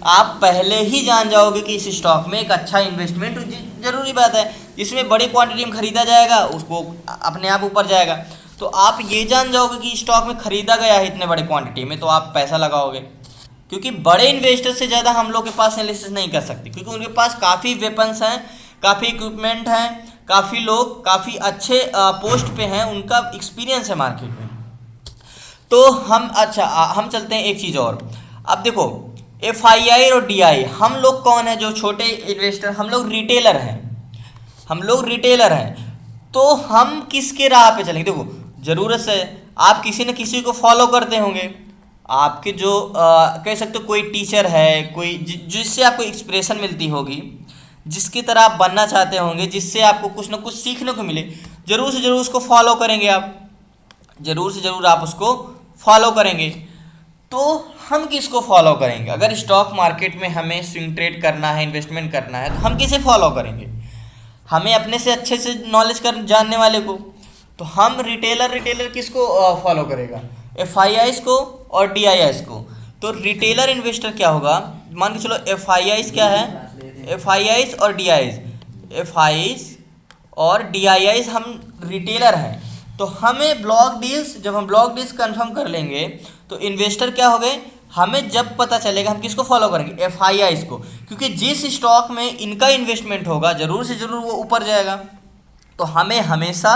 आप पहले ही जान जाओगे कि इस स्टॉक में एक अच्छा इन्वेस्टमेंट, जरूरी बात है, जिसमें बड़ी क्वांटिटी में खरीदा जाएगा उसको अपने आप ऊपर जाएगा। तो आप ये जान जाओगे कि स्टॉक में खरीदा गया है इतने बड़े क्वांटिटी में, तो आप पैसा लगाओगे। क्योंकि बड़े इन्वेस्टर से ज़्यादा हम लोग के पास एनालिसिस नहीं कर सकते, क्योंकि उनके पास काफ़ी वेपन्स हैं, काफ़ी इक्विपमेंट हैं, काफ़ी लोग काफ़ी अच्छे पोस्ट पे हैं, उनका एक्सपीरियंस है मार्केट में। तो हम अच्छा हम चलते हैं एक चीज़ और। अब देखो FII और DI, हम लोग कौन है जो छोटे इन्वेस्टर, हम लोग रिटेलर हैं, हम लोग रिटेलर हैं। तो हम किसके राह पे चलेंगे? देखो ज़रूरत से आप किसी न किसी को फॉलो करते होंगे, आपके जो कह सकते हो कोई टीचर है, कोई जिससे आपको इंस्पिरेशन मिलती होगी, जिसकी तरह आप बनना चाहते होंगे, जिससे आपको कुछ ना कुछ सीखने को मिले, ज़रूर से ज़रूर उसको फॉलो करेंगे आप, ज़रूर से ज़रूर आप उसको फॉलो करेंगे। तो हम किसको फॉलो करेंगे? अगर स्टॉक मार्केट में हमें स्विंग ट्रेड करना है, इन्वेस्टमेंट करना है, तो हम किसे फॉलो करेंगे? हमें अपने से अच्छे से नॉलेज कर जानने वाले को। तो हम रिटेलर किसको फॉलो करेगा? FIIs को और DIIs को। तो रिटेलर इन्वेस्टर क्या होगा? मान के चलो FIIs क्या है, FIIs और DIIs, FIIs और DIIs हम रिटेलर हैं। तो हमें ब्लॉक डील्स, जब हम ब्लॉक डील्स कंफर्म कर लेंगे तो इन्वेस्टर क्या हो गए? हमें जब पता चलेगा हम किसको फॉलो करेंगे? FIIs को, क्योंकि जिस स्टॉक में इनका इन्वेस्टमेंट होगा ज़रूर से ज़रूर वो ऊपर जाएगा। तो हमें हमेशा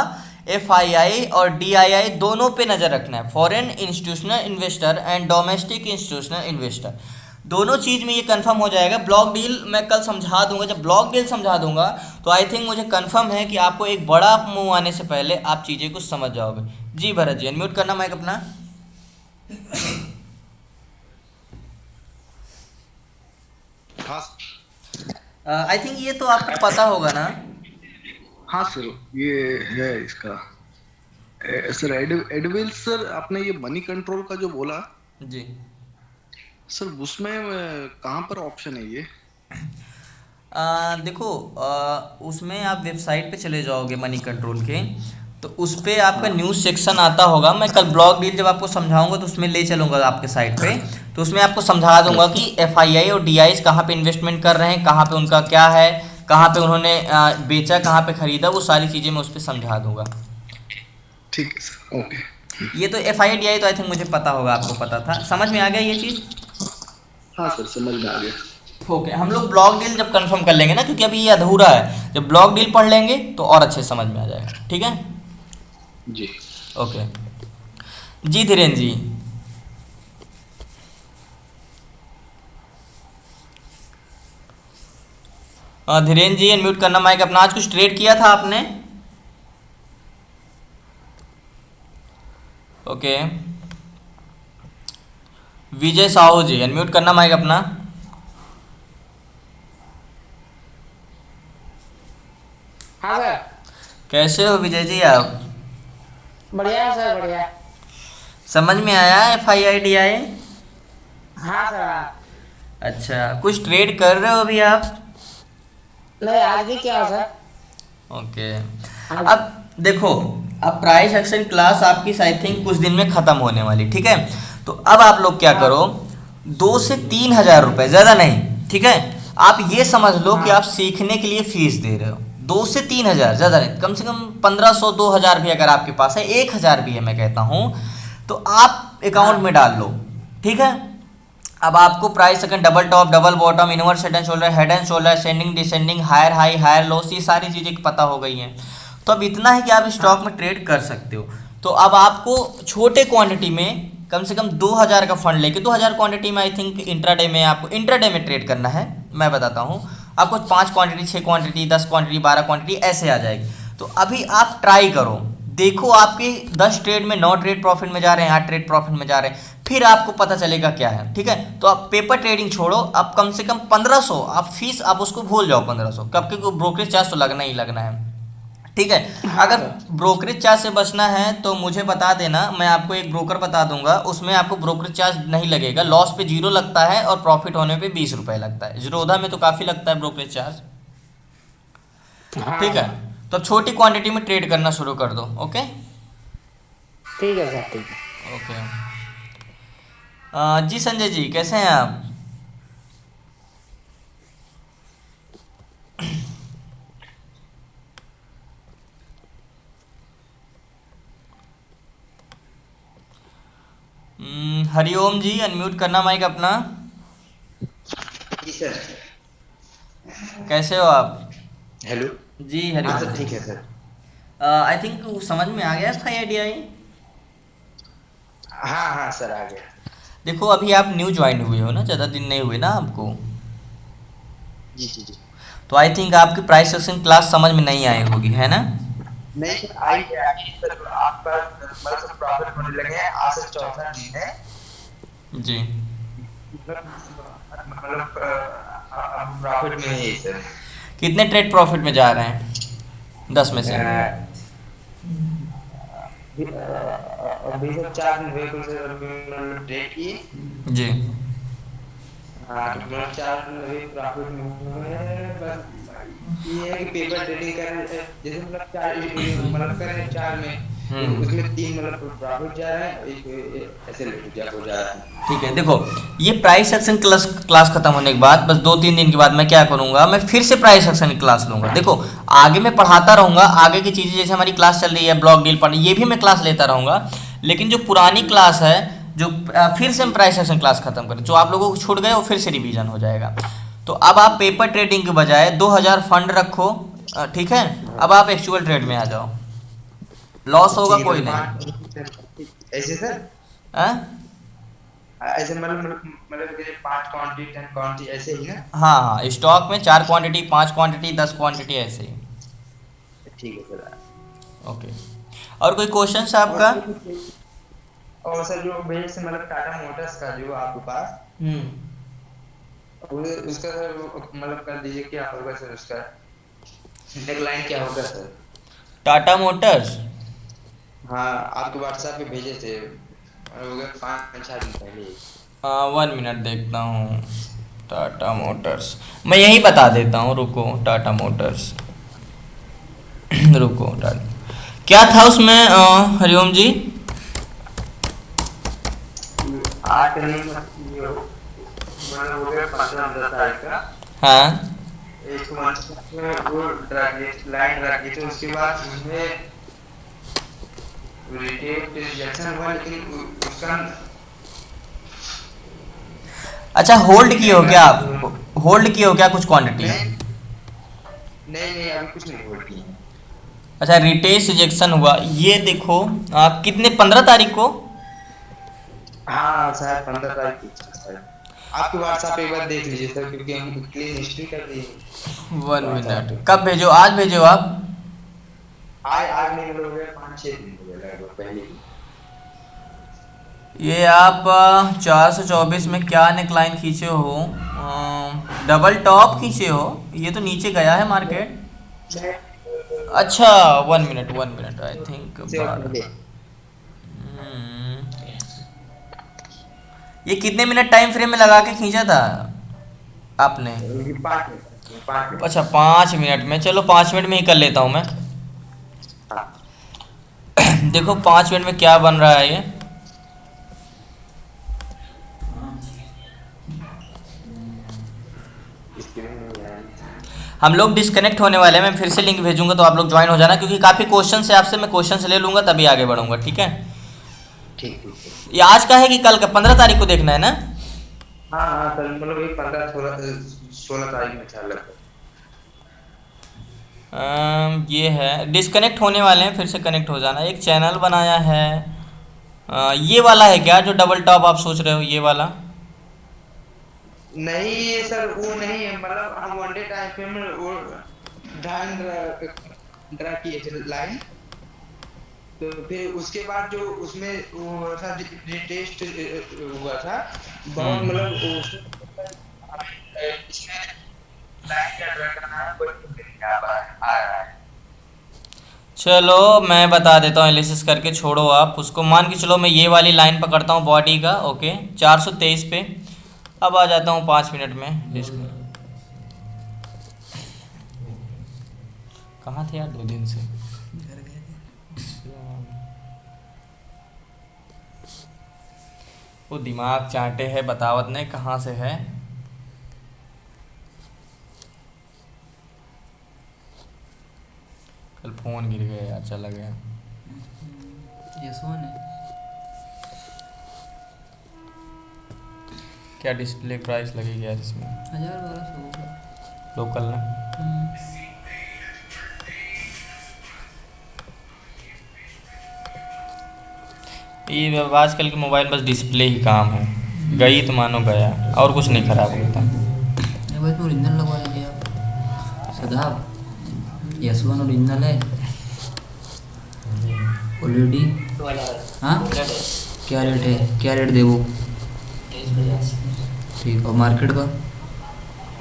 FII और DII दोनों पे नज़र रखना है, foreign institutional investor and domestic institutional investor, दोनों चीज़ में ये कंफर्म हो जाएगा। ब्लॉक डील मैं कल समझा दूंगा, जब ब्लॉक डील समझा दूंगा तो आई थिंक मुझे कंफर्म है कि आपको एक बड़ा मूव आने से पहले आप चीज़ें कुछ समझ जाओगे। जी भरत जी, अनम्यूट करना माइक अपना। आई थिंक ये तो आपको पता होगा ना। हाँ सर, ये है इसका सर एडविल सर, आपने ये मनी कंट्रोल का जो बोला जी सर, उसमें कहाँ पर ऑप्शन है ये? देखो उसमें आप वेबसाइट पे चले जाओगे मनी कंट्रोल के, तो उस पर आपका हाँ न्यूज़ सेक्शन आता होगा। मैं कल ब्लॉक डील जब आपको समझाऊंगा तो उसमें ले चलूंगा आपके साइट पे, तो उसमें आपको समझा दूंगा कि FII और DIs कहाँ पे इन्वेस्टमेंट कर रहे हैं, कहाँ पे उनका क्या है, कहाँ पे उन्होंने बेचा, कहाँ पे खरीदा, वो सारी चीज़ें मैं उस पर समझा दूंगा। ठीक है सर, ओके। ये तो FII DI तो आई थिंक मुझे पता होगा, आपको पता था, समझ में आ गया ये चीज़? हाँ सर, समझ में आ गया। ओके, हम लोग ब्लॉक डील जब कंफर्म कर लेंगे ना, क्योंकि अभी ये अधूरा है, जब ब्लॉक डील पढ़ लेंगे तो और अच्छे समझ में आ जाएगा। ठीक है, जी ओके। जी धीरेन्द्र जी, धीरेन्द्र जी अनम्यूट करना माइक अपना। आज कुछ ट्रेड किया था आपने? ओके। विजय साहू जी अनम्यूट करना माइक अपना। हाँ सर। कैसे हो विजय जी आप? बढ़िया है सर, बढ़िया। समझ में आया FII DI? हाँ सर, हाँ। अच्छा, कुछ ट्रेड कर रहे हो अभी आप? नहीं, आज भी क्या हो सर? ओके। आज। अब देखो, अब प्राइस एक्शन क्लास आपकी आई थिंक कुछ दिन में ख़त्म होने वाली, ठीक है? तो अब आप लोग क्या हाँ करो, 2 से 3 हज़ार रुपये, ज़्यादा नहीं, ठीक है? आप ये समझ लो कि आप हाँ सीखने के लिए फीस दे रहे हो। 2 से 3 हज़ार, ज़्यादा नहीं, कम से कम 1500 2000 भी अगर आपके पास है, 1000 भी है मैं कहता हूँ, तो आप अकाउंट में हाँ डाल लो, ठीक है? अब आपको price second, double top, double bottom, inverse head and shoulder, ascending descending, higher high, higher lows, ये सारी चीज़ें पता हो गई हैं। तो अब इतना है कि आप स्टॉक हाँ में ट्रेड कर सकते हो। तो अब आपको छोटे क्वांटिटी में कम से कम 2000 का फंड लेके, 2000 क्वांटिटी में आई थिंक इंट्राडे में, आपको इंट्राडे में ट्रेड करना है, मैं बताता हूँ आपको। 5 क्वांटिटी, 6 क्वांटिटी, 10 क्वांटिटी, 12 क्वांटिटी ऐसे आ जाएगी। तो अभी आप ट्राई करो, देखो आपके 10 ट्रेड में 9 ट्रेड प्रॉफिट में जा रहे हैं, 8 ट्रेड प्रॉफिट में जा रहे हैं, फिर आपको पता चलेगा क्या है, ठीक है? तो आप पेपर ट्रेडिंग छोड़ो, आप कम से कम 1500 आप फीस, आप उसको भूल जाओ 1500, कब, क्योंकि ब्रोकरेज चार्ज तो लगना ही लगना है, ठीक है? हाँ अगर सर। ब्रोकरेज चार्ज से बचना है तो मुझे बता देना, मैं आपको एक ब्रोकर बता दूंगा, उसमें आपको ब्रोकरेज चार्ज नहीं लगेगा, लॉस पे 0 लगता है और प्रॉफिट होने पे 20 रुपये लगता है। जीरोधा में तो काफ़ी लगता है ब्रोकरेज चार्ज, ठीक है? हाँ तो अब छोटी क्वांटिटी में ट्रेड करना शुरू कर दो। ओके ठीक है सर, ठीक है। ओके। जी संजय जी, कैसे हैं आप? हरिओम जी, अनम्यूट करना माइक अपना। जी सर। कैसे हो आप? हेलो। जी हाँ हरिओम सर, जी। ठीक है सर। आई थिंक समझ में आ गया था आईडियाई। हाँ हाँ सर, आ गया। देखो अभी आप न्यू ज्वाइन हुए हो ना, ज़्यादा दिन नहीं हुए ना आपको। जी जी जी। तो आई थिंक आपकी प्राइस सेक्शन क्लास समझ में नहीं आई होगी, है ना? नहीं सर, आई है आई सर। आपका मतलब सब प्रॉफिट होने लगे हैं, आज से चौथा दिन है। जी। मतलब अब प्रॉफिट में ही है सर। कितने ट्रेड प्रॉफिट में जा रहे हैं 10 में से? अभी सर 4 दिन हुए कुल सर, अभी मतलब ट्रेड किए। जी। हाँ तो मतलब 4 दिन अभी प्रॉफिट में हुए हैं। बस ये है कि पेपर ट्रेडिंग कर रहे हैं, जैसे मतलब चार मतलब कर रहे हैं चार में, तो उसमें हम्म। 3 मतलब प्रॉफिट जा रहा है, एक ऐसे हो जा रहा है। ठीक है, देखो ये प्राइस सेक्शन क्लास क्लास खत्म होने के बाद बस 2-3 दिन के बाद मैं क्या करूंगा, मैं फिर से प्राइस सेक्शन की क्लास लूंगा। देखो आगे मैं पढ़ाता रहूंगा, आगे की चीज़ें जैसे हमारी क्लास चल रही है ब्लॉक डील पढ़, ये भी मैं क्लास लेता रहूंगा। लेकिन जो पुरानी क्लास है, जो फिर से हम प्राइस सेक्शन क्लास खत्म करें, जो आप लोगों को छूट गए वो फिर से रिवीजन हो जाएगा। तो अब आप पेपर ट्रेडिंग के बजाय 2,000 फंड रखो। ठीक है, अब आप एक्चुअल ट्रेड में आ जाओ। लॉस होगा ठीक है कोई तो नहीं। 5 ऐसे सर। हाँ ऐसे मतलब कि 5 क्वांटिटी 10 क्वांटिटी ऐसे ही ना। हाँ हाँ, स्टॉक में 4 क्वांटिटी, 5 क्वांटिटी, 10 क्वांटिटी ऐसे ही। ठीक है सर। ओके। और कोई क्वेश्चन और आपका? और सर जो बेस से मतलब टाटा मोटर्स का जो आपके पास, हम्म। उसका सर मतलब कर दीजिए, क्या होगा सर उसका डेडलाइन क्या होगा सर। टाटा मोटर्स। हाँ आपके व्हाट्सएप पे भेजे थे, हो गए 5-6 दिन पहले ही। 1 मिनट देखता हूँ। टाटा मोटर्स, मैं यही बता देता हूँ, रुको। टाटा मोटर्स रुको। टाटा क्या था उसमें हरिओम जी? आज का नहीं मतलब ये मतलब हो गया 15-10 तारीख का। हाँ। 149 में वो लाइन रखी थी, उसके बाद उसमें रिटेल रिजेक्शन हुआ, लेकिन उसका अच्छा, होल्ड किए हो क्या नहीं आप? होल्ड किए हो क्या कुछ क्वांटिटी? नहीं नहीं, अभी कुछ नहीं होल्ड किए हैं। अच्छा, रिटेल रिजेक्शन हुआ, ये देखो। कितने, 15 तारीख को? हाँ शायद 15 तारीख की थी शायद। आपके व्हाट्सएप एक बार देख लीजिए सर, क्योंकि हम क्लीन हिस्ट्री कर दी 1 मिनट, व्हाट्सएप पे। कब भेजो? आज भेजो आप? आज नहीं मतलब हो गया 5-6 दिन हो गया लगभग पहले ही। ये आप 424 में क्या नेकलाइन खींचे हो? डबल टॉप खींचे हो? ये तो नीचे गया है मार्केट। मैं अच्छा, 1 मिनट 1 मिनट, आई थिंक से और बारह। पहले हम्म, ये कितने मिनट टाइम फ्रेम में लगा के खींचा था आपने? 5 मिनट 5 मिनट। अच्छा, 5 मिनट में, चलो 5 मिनट में ही कर लेता हूँ मैं। हाँ देखो 5 मिनट में क्या बन रहा है ये। स्क्रीन में है। हम लोग डिस्कनेक्ट होने वाले हैं, मैं फिर से लिंक भेजूंगा तो आप लोग ज्वाइन हो जाना, क्योंकि काफ़ी क्वेश्चन है आपसे, मैं क्वेश्चन ले लूँगा तभी आगे बढ़ूंगा, ठीक है? ठीक ठीक ठीक। ये आज का है कि कल का? 15 तारीख को देखना है ना? हाँ हाँ सर, मतलब एक 15-16 तारीख में था लगभग। ये है, डिस्कनेक्ट होने वाले हैं, फिर से कनेक्ट हो जाना। एक चैनल बनाया है। ये वाला है क्या जो डबल टॉप आप सोच रहे हो, ये वाला? नहीं ये सर वो नहीं है, मतलब हम वनडे टाइम पे में वो ड्रा किए थे लाइन। तो फिर उसके बाद जो उसमें वो था टेस्ट हुआ था बहुत, मतलब हम्म। इसमें लाइन का ड्रा करना है, कोई नहीं आ रहा है। चलो मैं बता देता हूँ एनालिसिस करके, छोड़ो आप उसको। मान के चलो मैं ये वाली लाइन पकड़ता हूँ बॉडी का, ओके, 423 पे। अब आ जाता हूँ 5 मिनट में कहाँ थे यार 2 दिन से? वो दिमाग चाटे है, बतावत नहीं कहाँ से है। कल फोन गिर गया यार, चला गया। ये सोन है। क्या डिस्प्ले प्राइस लगेगी यार इसमें? 1000-1200 लोकल ना? ये अब आजकल के मोबाइल बस डिस्प्ले ही काम है, गई तो मानो गया, और कुछ नहीं खराब होता। ये भाई ओरिजिनल लगवा लीजिए आप सदाब। S1 ओरिजिनल है ऑलरेडी। हाँ क्या रेट है, क्या रेट दे वो? ठीक, और मार्केट का?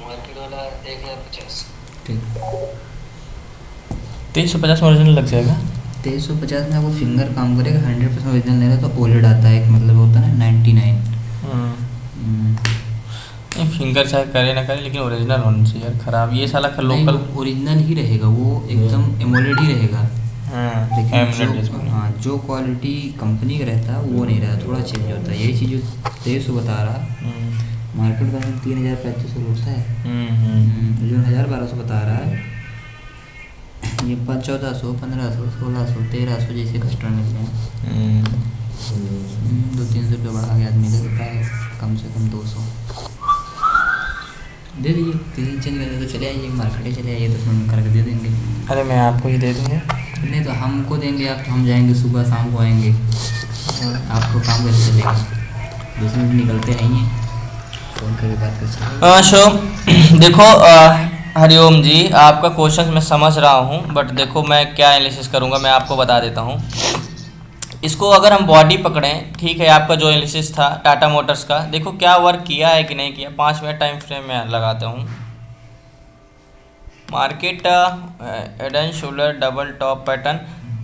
मार्केट वाला 1050। ठीक, 350 में ओरिजिनल लग जाएगा। 2350 में आपको फिंगर काम करेगा। 100% ओरिजिनल लेगा तो ओलेड आता है, एक मतलब होता है ना 99। नहीं, फिंगर चाहे करे ना करे लेकिन ओरिजिनल होना चाहिए यार, खराब ये साला लोकल। ओरिजिनल ही रहेगा वो, एकदम एमोलेड ही रहेगा। लेकिन AMOLED display। हाँ, जो क्वालिटी कंपनी का रहता है वो नहीं रहता, थोड़ा चेंज होता है। यही चीज़ जो 2300 बता रहा, मार्केट का 3500 होता है। जो 1000-1200 बता रहा है, ये 1400, 1500, 1600, 1300 जैसे कस्टमर मिलते हैं। 200-300 रुपये बढ़ा के आदमी दे देता है, कम से कम 200 दे दीजिए। कहीं चेंज करते तो चले आइए, मार्केट चले आइए तो हम करके दे देंगे। अरे मैं आपको ही दे दूँगा। नहीं तो हमको देंगे आप, तो हम जाएंगे सुबह शाम को आएंगे, आपको काम कैसे चलेगा? 2 मिनट निकलते नहीं हैं, फ़ोन करके बात कर सकते। शो देखो हरिओम जी, आपका क्वेश्चन मैं समझ रहा हूँ, बट देखो मैं क्या एनालिसिस करूँगा मैं आपको बता देता हूँ। इसको अगर हम बॉडी पकड़ें, ठीक है, आपका जो एनालिसिस था टाटा मोटर्स का, देखो क्या वर्क किया है कि नहीं किया। 5 मिनट टाइम फ्रेम में लगाता हूँ। Market head and shoulder double top pattern,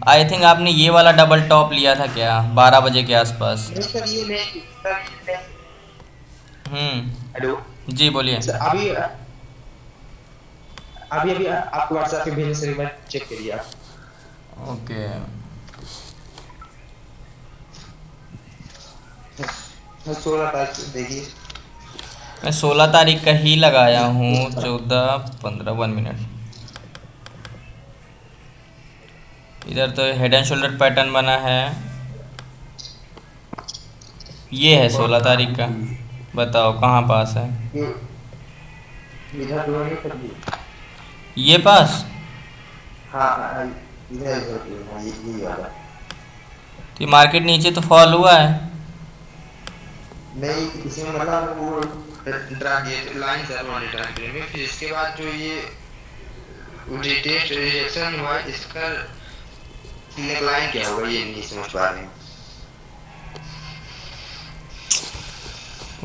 I think आपने ये वाला डबल टॉप लिया था क्या 12 बजे के आसपास? सर ये नहीं सर। हेलो जी बोलिए। सर, अभी आपको व्हाट्सएप पे भेजने से एक बार चेक करिए आप। ओके, 16 तारीख देखिए। मैं 16 तारीख का ही लगाया हूँ। 14-15 1 मिनट। इधर तो हेड एंड शोल्डर पैटर्न बना है, ये है 16 तारीख का। बताओ कहाँ पास है इधर दोनों कर दिए। ये पास? हाँ इधर ये वाला। तो मार्केट नीचे तो फॉल हुआ है। नहीं इसमें मतलब वो लाइन सर वाले ट्रांसफर में, फिर इसके बाद जो ये रिटेस्ट रिजेक्शन हुआ इसका नेकलाइन क्या होगा ये नहीं समझ पा रहे हैं।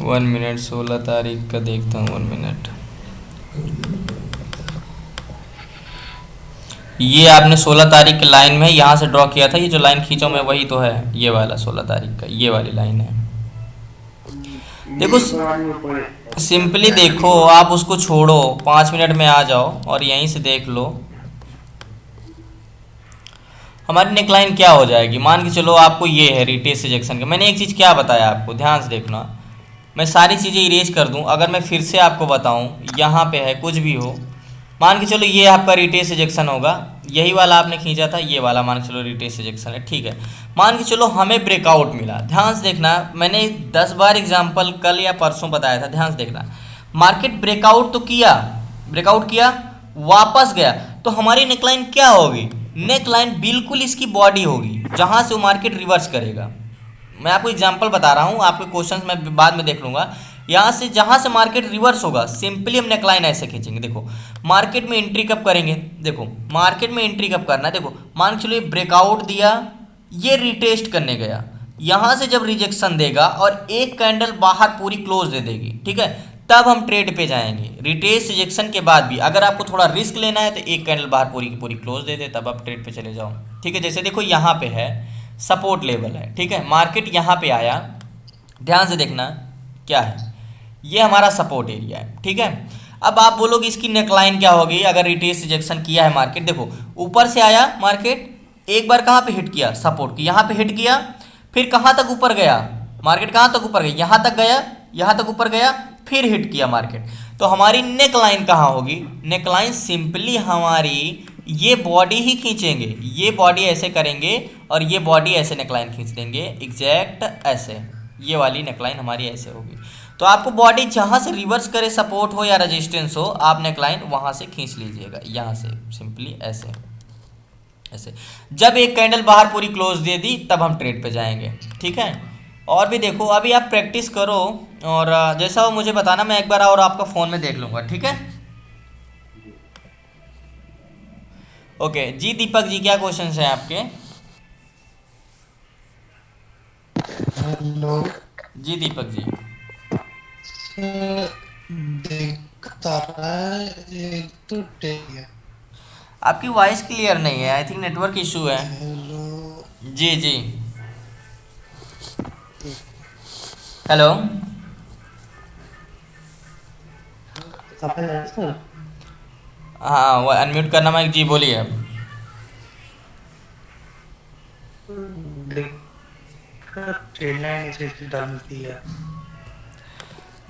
1 मिनट, 16 तारीख का देखता हूँ 1 मिनट। ये आपने 16 तारीख के लाइन में यहाँ से ड्रॉ किया था, ये जो लाइन खींचा मैं वही तो है, ये वाला 16 तारीख का ये वाली लाइन है। देखो सिंपली देखो, आप उसको छोड़ो, 5 मिनट में आ जाओ और यहीं से देख लो हमारी नेकलाइन क्या हो जाएगी। मान के चलो आपको ये है रिटेस्ट रिजेक्शन का। मैंने एक चीज़ क्या बताया आपको, ध्यान से देखना। मैं सारी चीज़ें इरेज कर दूं, अगर मैं फिर से आपको बताऊं, यहाँ पे है कुछ भी हो, मान के चलो ये आपका रिटेस्ट रिजेक्शन होगा, यही वाला आपने खींचा था, ये वाला मान के चलो रिटेस्ट रिजेक्शन है, ठीक है। मान के चलो हमें ब्रेकआउट मिला, ध्यान से देखना, मैंने 10 बार एग्जाम्पल कल या परसों बताया था, ध्यान से देखना। मार्केट ब्रेकआउट तो किया, ब्रेकआउट किया, वापस गया, तो हमारी नेकलाइन क्या होगी? नेकलाइन बिल्कुल इसकी बॉडी होगी, जहाँ से वो मार्केट रिवर्स करेगा। मैं आपको एग्जांपल बता रहा हूँ, आपके क्वेश्चंस मैं बाद में देख लूँगा। यहाँ से जहाँ से मार्केट रिवर्स होगा, सिंपली हम नेकलाइन ऐसे खींचेंगे। देखो मार्केट में एंट्री कब करेंगे, देखो मार्केट में एंट्री कब करना है, देखो मान के चलो ये ब्रेकआउट दिया, ये रिटेस्ट करने गया, यहाँ से जब रिजेक्शन देगा और एक कैंडल बाहर पूरी क्लोज दे देगी, ठीक है, तब हम ट्रेड पे जाएंगे। रिटेस्ट रिजेक्शन के बाद भी अगर आपको थोड़ा रिस्क लेना है तो एक कैंडल बाहर पूरी की पूरी क्लोज दे दे, तब आप ट्रेड पे चले जाओ, ठीक है। जैसे देखो यहाँ पे है सपोर्ट लेवल है, ठीक है, मार्केट यहाँ पे आया, ध्यान से देखना क्या है, ये हमारा सपोर्ट एरिया है, ठीक है। अब आप बोलोगे इसकी नेकलाइन क्या होगी अगर रिटेस्ट रिजेक्शन किया है मार्केट। देखो ऊपर से आया मार्केट, एक बार कहाँ पे हिट किया, सपोर्ट की, यहाँ पे हिट किया, फिर कहाँ तक ऊपर गया मार्केट, कहाँ तक ऊपर गया, यहाँ तक गया, यहाँ तक ऊपर गया, फिर हिट किया मार्केट। तो हमारी नेकलाइन कहाँ होगी? नेकलाइन सिंपली हमारी ये बॉडी ही खींचेंगे, ये बॉडी ऐसे करेंगे और ये बॉडी ऐसे नेकलाइन खींच देंगे, एग्जैक्ट ऐसे, ये वाली नेकलाइन हमारी ऐसे होगी। तो आपको बॉडी जहाँ से रिवर्स करे, सपोर्ट हो या रेजिस्टेंस हो, आप नेकलाइन वहाँ से खींच लीजिएगा, यहाँ से सिंपली ऐसे ऐसे। जब एक कैंडल बाहर पूरी क्लोज दे दी तब हम ट्रेड पे जाएंगे, ठीक है। और भी देखो, अभी आप प्रैक्टिस करो और जैसा हो मुझे बताना, मैं एक बार और आपका फ़ोन में देख लूँगा, ठीक है। ओके जी दीपक जी, क्या क्वेश्चंस हैं आपके? हेलो जी दीपक जी। दिक्कत आ रहा है, एक तो है। आपकी वॉइस क्लियर नहीं है, आई थिंक नेटवर्क इशू है। हेलो जी जी, हेलो। हाँ, वो अनम्यूट करना माइक जी, बोलिए अब। ट्रेड लाइन इसे डालती है।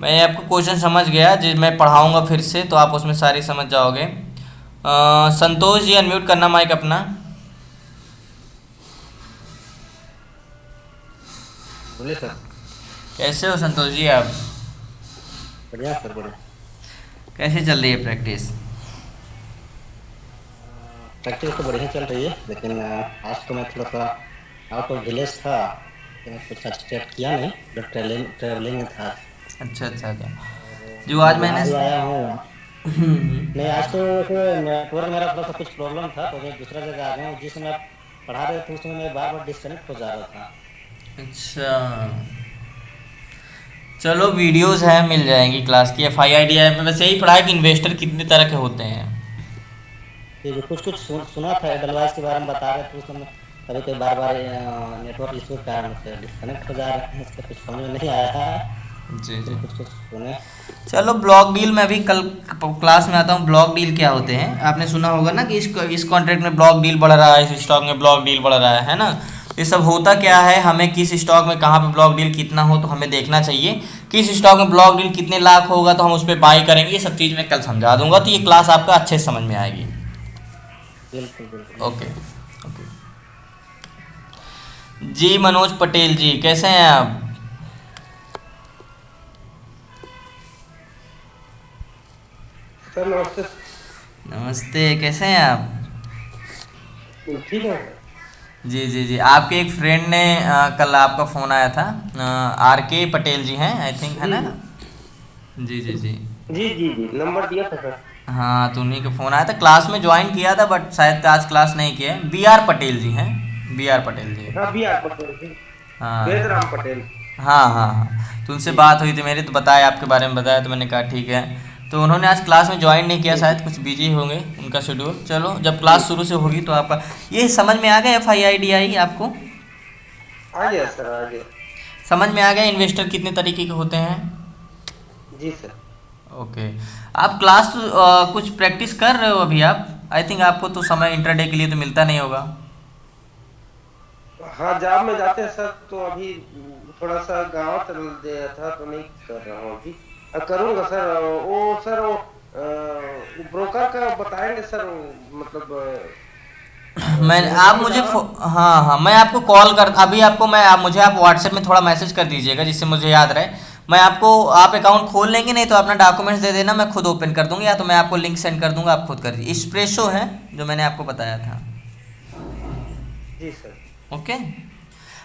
मैं आपको क्वेश्चन समझ गया, जिस मैं पढ़ाऊँगा फिर से तो आप उसमें सारी समझ जाओगे। संतोष जी अनम्यूट करना माइक अपना। बोले सर। कैसे हो संतोष जी आप? बढ़िया सर, बढ़िया। कैसे चल रही है प्रैक्टिस? प्रैक्टिस तो बढ़िया चल रही है, लेकिन आज तो मैं थोड़ा सा आउट ऑफ विलेज था, तो मैं कुछ स्टेप किया नहीं, जो ट्रेवलिंग में था। अच्छा अच्छा अच्छा, जो आज मैंने आया हूँ नहीं, आज तो नेटवर्क मेरा थोड़ा सा कुछ प्रॉब्लम था, तो मैं दूसरा जगह आ गया हूँ। जिस समय पढ़ा रहे थे उस समय मैं बार बार डिस्कनेक्ट हो जा रहा था। अच्छा, चलो वीडियोस हैं, मिल जाएंगी क्लास की। FIIDI में वैसे यही पढ़ा है कि इन्वेस्टर कितने तरह के होते हैं। ठीक है, कुछ सुना था एडलवाइस के बारे में बता रहे थे उस समय, कभी कभी बार बार नेटवर्क इशू के कारण से डिस्कनेक्ट हो जा रहे हैं, इसका कुछ समझ में नहीं आया है। जी जी, कुछ सुने। चलो ब्लॉक डील में भी कल क्लास में आता हूँ। ब्लॉक डील क्या होते हैं आपने सुना होगा ना, कि इस कॉन्ट्रैक्ट में ब्लॉक डील बढ़ रहा है, इस स्टॉक में ब्लॉक डील बढ़ रहा है ना। ये सब होता क्या है, हमें किस स्टॉक में कहाँ पे ब्लॉक डील कितना हो तो हमें देखना चाहिए। किस स्टॉक में ब्लॉक डील कितने लाख होगा तो हम उस पर बाई करेंगे, ये सब चीज़ मैं कल समझा दूंगा, तो ये क्लास आपका अच्छे से समझ में आएगी। ओके ओके जी। मनोज पटेल जी, कैसे हैं आप? सर नमस्ते। नमस्ते, कैसे हैं आप? ठीक है। जी जी जी, आपके एक फ्रेंड ने कल आपका फ़ोन आया था, RK पटेल जी हैं आई थिंक, है ना? जी जी जी जी जी जी, नंबर दिया था सर। हाँ, तो उन्हीं का फ़ोन आया था। क्लास में ज्वाइन किया था बट शायद आज क्लास नहीं किया है। BR पटेल जी हैं, BR पटेल जी। हाँ BR पटेल, हाँ वेदराम पटेल। हाँ हाँ हाँ, तो उनसे बात हुई थी मेरी, तो बताया आपके बारे में बताया, तो मैंने कहा ठीक है। तो उन्होंने आज क्लास में ज्वाइन नहीं किया, शायद कुछ बिजी होंगे उनका शेड्यूल। चलो जब क्लास शुरू से होगी तो आपका ये समझ में आ गया FIIDI आपको? आ गया सर, आ गया। समझ में आ गया इन्वेस्टर कितने तरीके के होते हैं? जी सर। ओके, आप क्लास कुछ प्रैक्टिस कर रहे हो अभी आप? आई थिंक आपको तो समय इंटरडे के लिए तो मिलता नहीं होगा। हाँ, जॉब में जाते हैं सर, तो अभी थोड़ा सा गाँव चल गया था तो नहीं कर रहा हूँ अभी। करूँगा सर। वो सर वो ब्रोकर का बताएंगे सर, मतलब मैं आप मुझे हाँ हाँ, मैं आपको कॉल कर अभी आपको मैं मुझे आप व्हाट्सएप में थोड़ा मैसेज कर दीजिएगा जिससे मुझे याद रहे। मैं आपको, आप अकाउंट खोल लेंगे, नहीं तो अपना डॉक्यूमेंट्स दे देना, मैं खुद ओपन कर दूंगा, या तो मैं आपको लिंक सेंड कर दूंगा, आप खुद कर दीजिए। एस्प्रेसो है जो मैंने आपको बताया था। जी सर। ओके,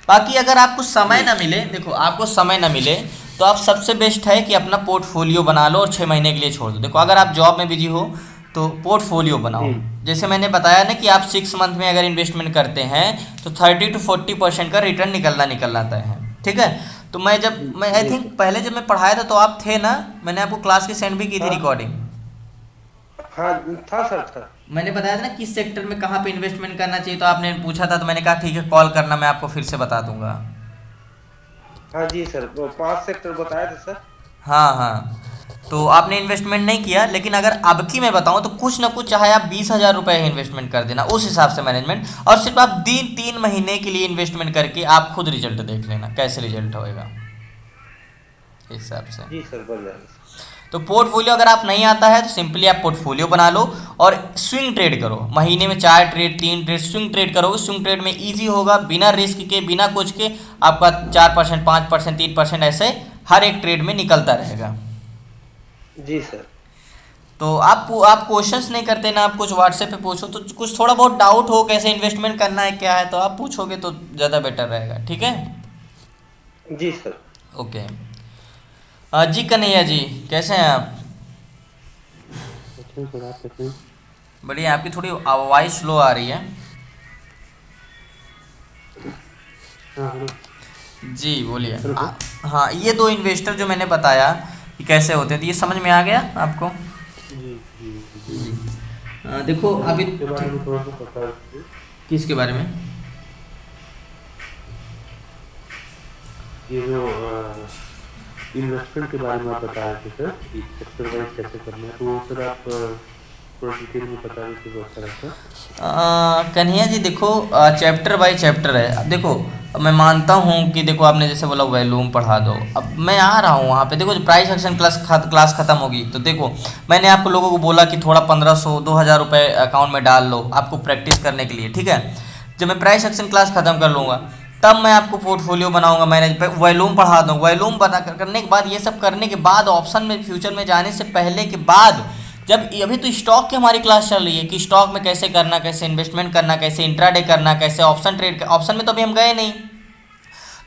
बाकी अगर आपको समय ना मिले, देखो आपको समय ना मिले तो आप सबसे बेस्ट है कि अपना पोर्टफोलियो बना लो और 6 महीने के लिए छोड़ दो। देखो अगर आप जॉब में बिजी हो तो पोर्टफोलियो बनाओ। जैसे मैंने बताया ना कि आप 6 मंथ में अगर इन्वेस्टमेंट करते हैं तो 30 to 40% का रिटर्न निकलना तय है, ठीक है। तो मैं आई थिंक पहले जब मैं पढ़ाया था तो आप थे ना, मैंने आपको क्लास की सेंड भी की थी रिकॉर्डिंग। हाँ था सर, था। मैंने बताया था ना किस सेक्टर में कहाँ पे इन्वेस्टमेंट करना चाहिए, तो आपने पूछा था, तो मैंने कहा ठीक है कॉल करना, मैं आपको फिर से बता दूंगा। हाँ जी सर, वो 5 सेक्टर बताया था सर। हाँ हाँ, तो आपने इन्वेस्टमेंट नहीं किया, लेकिन अगर अब की मैं बताऊं तो कुछ ना कुछ, चाहे आप 20,000 रुपये इन्वेस्टमेंट कर देना, उस हिसाब से मैनेजमेंट, और सिर्फ आप 3 महीने के लिए इन्वेस्टमेंट करके आप खुद रिजल्ट देख लेना कैसे रिजल्ट होएगा इस हिसाब से। जी सर, बन जाएगा। तो पोर्टफोलियो अगर आप नहीं आता है तो सिंपली आप पोर्टफोलियो बना लो और स्विंग ट्रेड करो। महीने में 4 ट्रेड 3 ट्रेड स्विंग ट्रेड करोगे। स्विंग ट्रेड में इजी होगा, बिना रिस्क के बिना कुछ के आपका 4%, 5%, 3% ऐसे हर एक ट्रेड में निकलता रहेगा। जी सर। तो आप क्वेश्चंस नहीं करते ना, आप कुछ व्हाट्सएप पे पूछो, तो कुछ थोड़ा बहुत डाउट हो कैसे इन्वेस्टमेंट करना है क्या है, तो आप पूछोगे तो ज़्यादा बेटर रहेगा। ठीक है, जी सर। ओके। जी कन्हैया जी, कैसे हैं आप? बढ़िया। आपकी थोड़ी आवाज़ स्लो आ रही है। जी बोलिए। हाँ, ये दो इन्वेस्टर जो मैंने बताया कि कैसे होते हैं, तो ये समझ में आ गया आपको? देखो अभी किसके बारे में? ये जो इन्वेस्टमेंट के बारे में आप बता रहे थे सर, सेक्टर वाइज कैसे करना है, तो वो सर आप थोड़ा डिटेल में बता देते तो अच्छा रहता। कन्हैया जी देखो, चैप्टर बाय चैप्टर है। अब देखो, मैं मानता हूँ कि देखो आपने जैसे बोला वॉल्यूम पढ़ा दो, अब मैं आ रहा हूँ वहाँ पे। देखो प्राइस एक्शन क्लास ख़त्म होगी तो देखो मैंने आपको लोगों को बोला कि थोड़ा 1500-2000 रुपये अकाउंट में डाल लो आपको प्रैक्टिस करने के लिए। ठीक है, जब मैं प्राइस एक्शन क्लास ख़त्म कर लूँगा तब मैं आपको पोर्टफोलियो बनाऊंगा, मैनेज वॉल्यूम पढ़ा दूँ। वॉल्यूम बना करने के बाद, ये सब करने के बाद, ऑप्शन में फ्यूचर में जाने से पहले के बाद, जब अभी तो स्टॉक की हमारी क्लास चल रही है कि स्टॉक में कैसे करना, कैसे इन्वेस्टमेंट करना, कैसे इंट्राडे करना, कैसे ऑप्शन ट्रेड। ऑप्शन में तो अभी हम गए नहीं,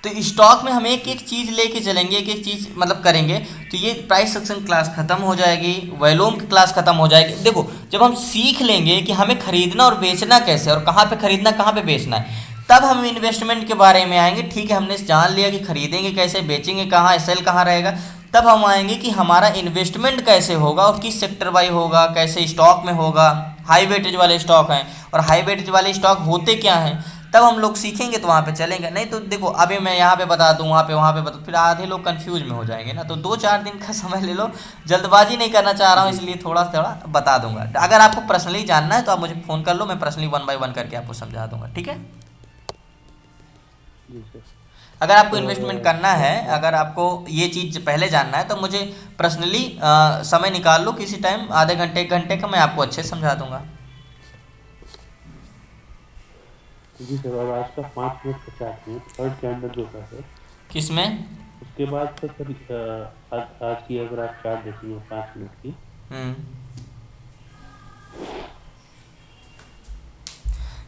तो स्टॉक में हम एक एक चीज़ लेके चलेंगे, एक एक चीज़ मतलब करेंगे। तो ये प्राइस सेक्शन क्लास खत्म हो जाएगी, वॉल्यूम की क्लास खत्म हो जाएगी। देखो जब हम सीख लेंगे कि हमें खरीदना और बेचना कैसे, और कहाँ पे खरीदना कहाँ पे बेचना है, तब हम इन्वेस्टमेंट के बारे में आएंगे। ठीक है, हमने जान लिया कि खरीदेंगे कैसे, बेचेंगे कहाँ, सेल कहाँ रहेगा, तब हम आएंगे कि हमारा इन्वेस्टमेंट कैसे होगा और किस सेक्टर वाइज होगा, कैसे स्टॉक में होगा। हाई वेटेज वाले स्टॉक हैं और हाई वेटेज वाले स्टॉक होते क्या हैं, तब हम लोग सीखेंगे तो वहाँ पे चलेंगे। नहीं तो देखो अभी मैं यहाँ पे बता दूँ, वहाँ पे बता, फिर आधे लोग कंफ्यूज में हो जाएंगे ना। तो 2-4 दिन का समय ले लो, जल्दबाजी नहीं करना चाह रहा हूँ, इसलिए थोड़ा बता दूंगा। अगर आपको पर्सनली जानना है तो आप मुझे फ़ोन कर लो, मैं पर्सनली 1 बाय 1 करके आपको समझा दूंगा। ठीक है, अगर आपको इन्वेस्टमेंट करना है, अगर आपको ये चीज़ पहले जानना है तो मुझे पर्सनली समय निकाल लो किसी टाइम, आधे घंटे 1 घंटे का, मैं आपको अच्छे से समझा दूंगा। जी सर, और आज का 5 मिनट 50 मिनट थर्ड कैंडल जो था सर, किस में? उसके बाद सर आज की अगर आप चार्ट देखेंगे 5 मिनट की,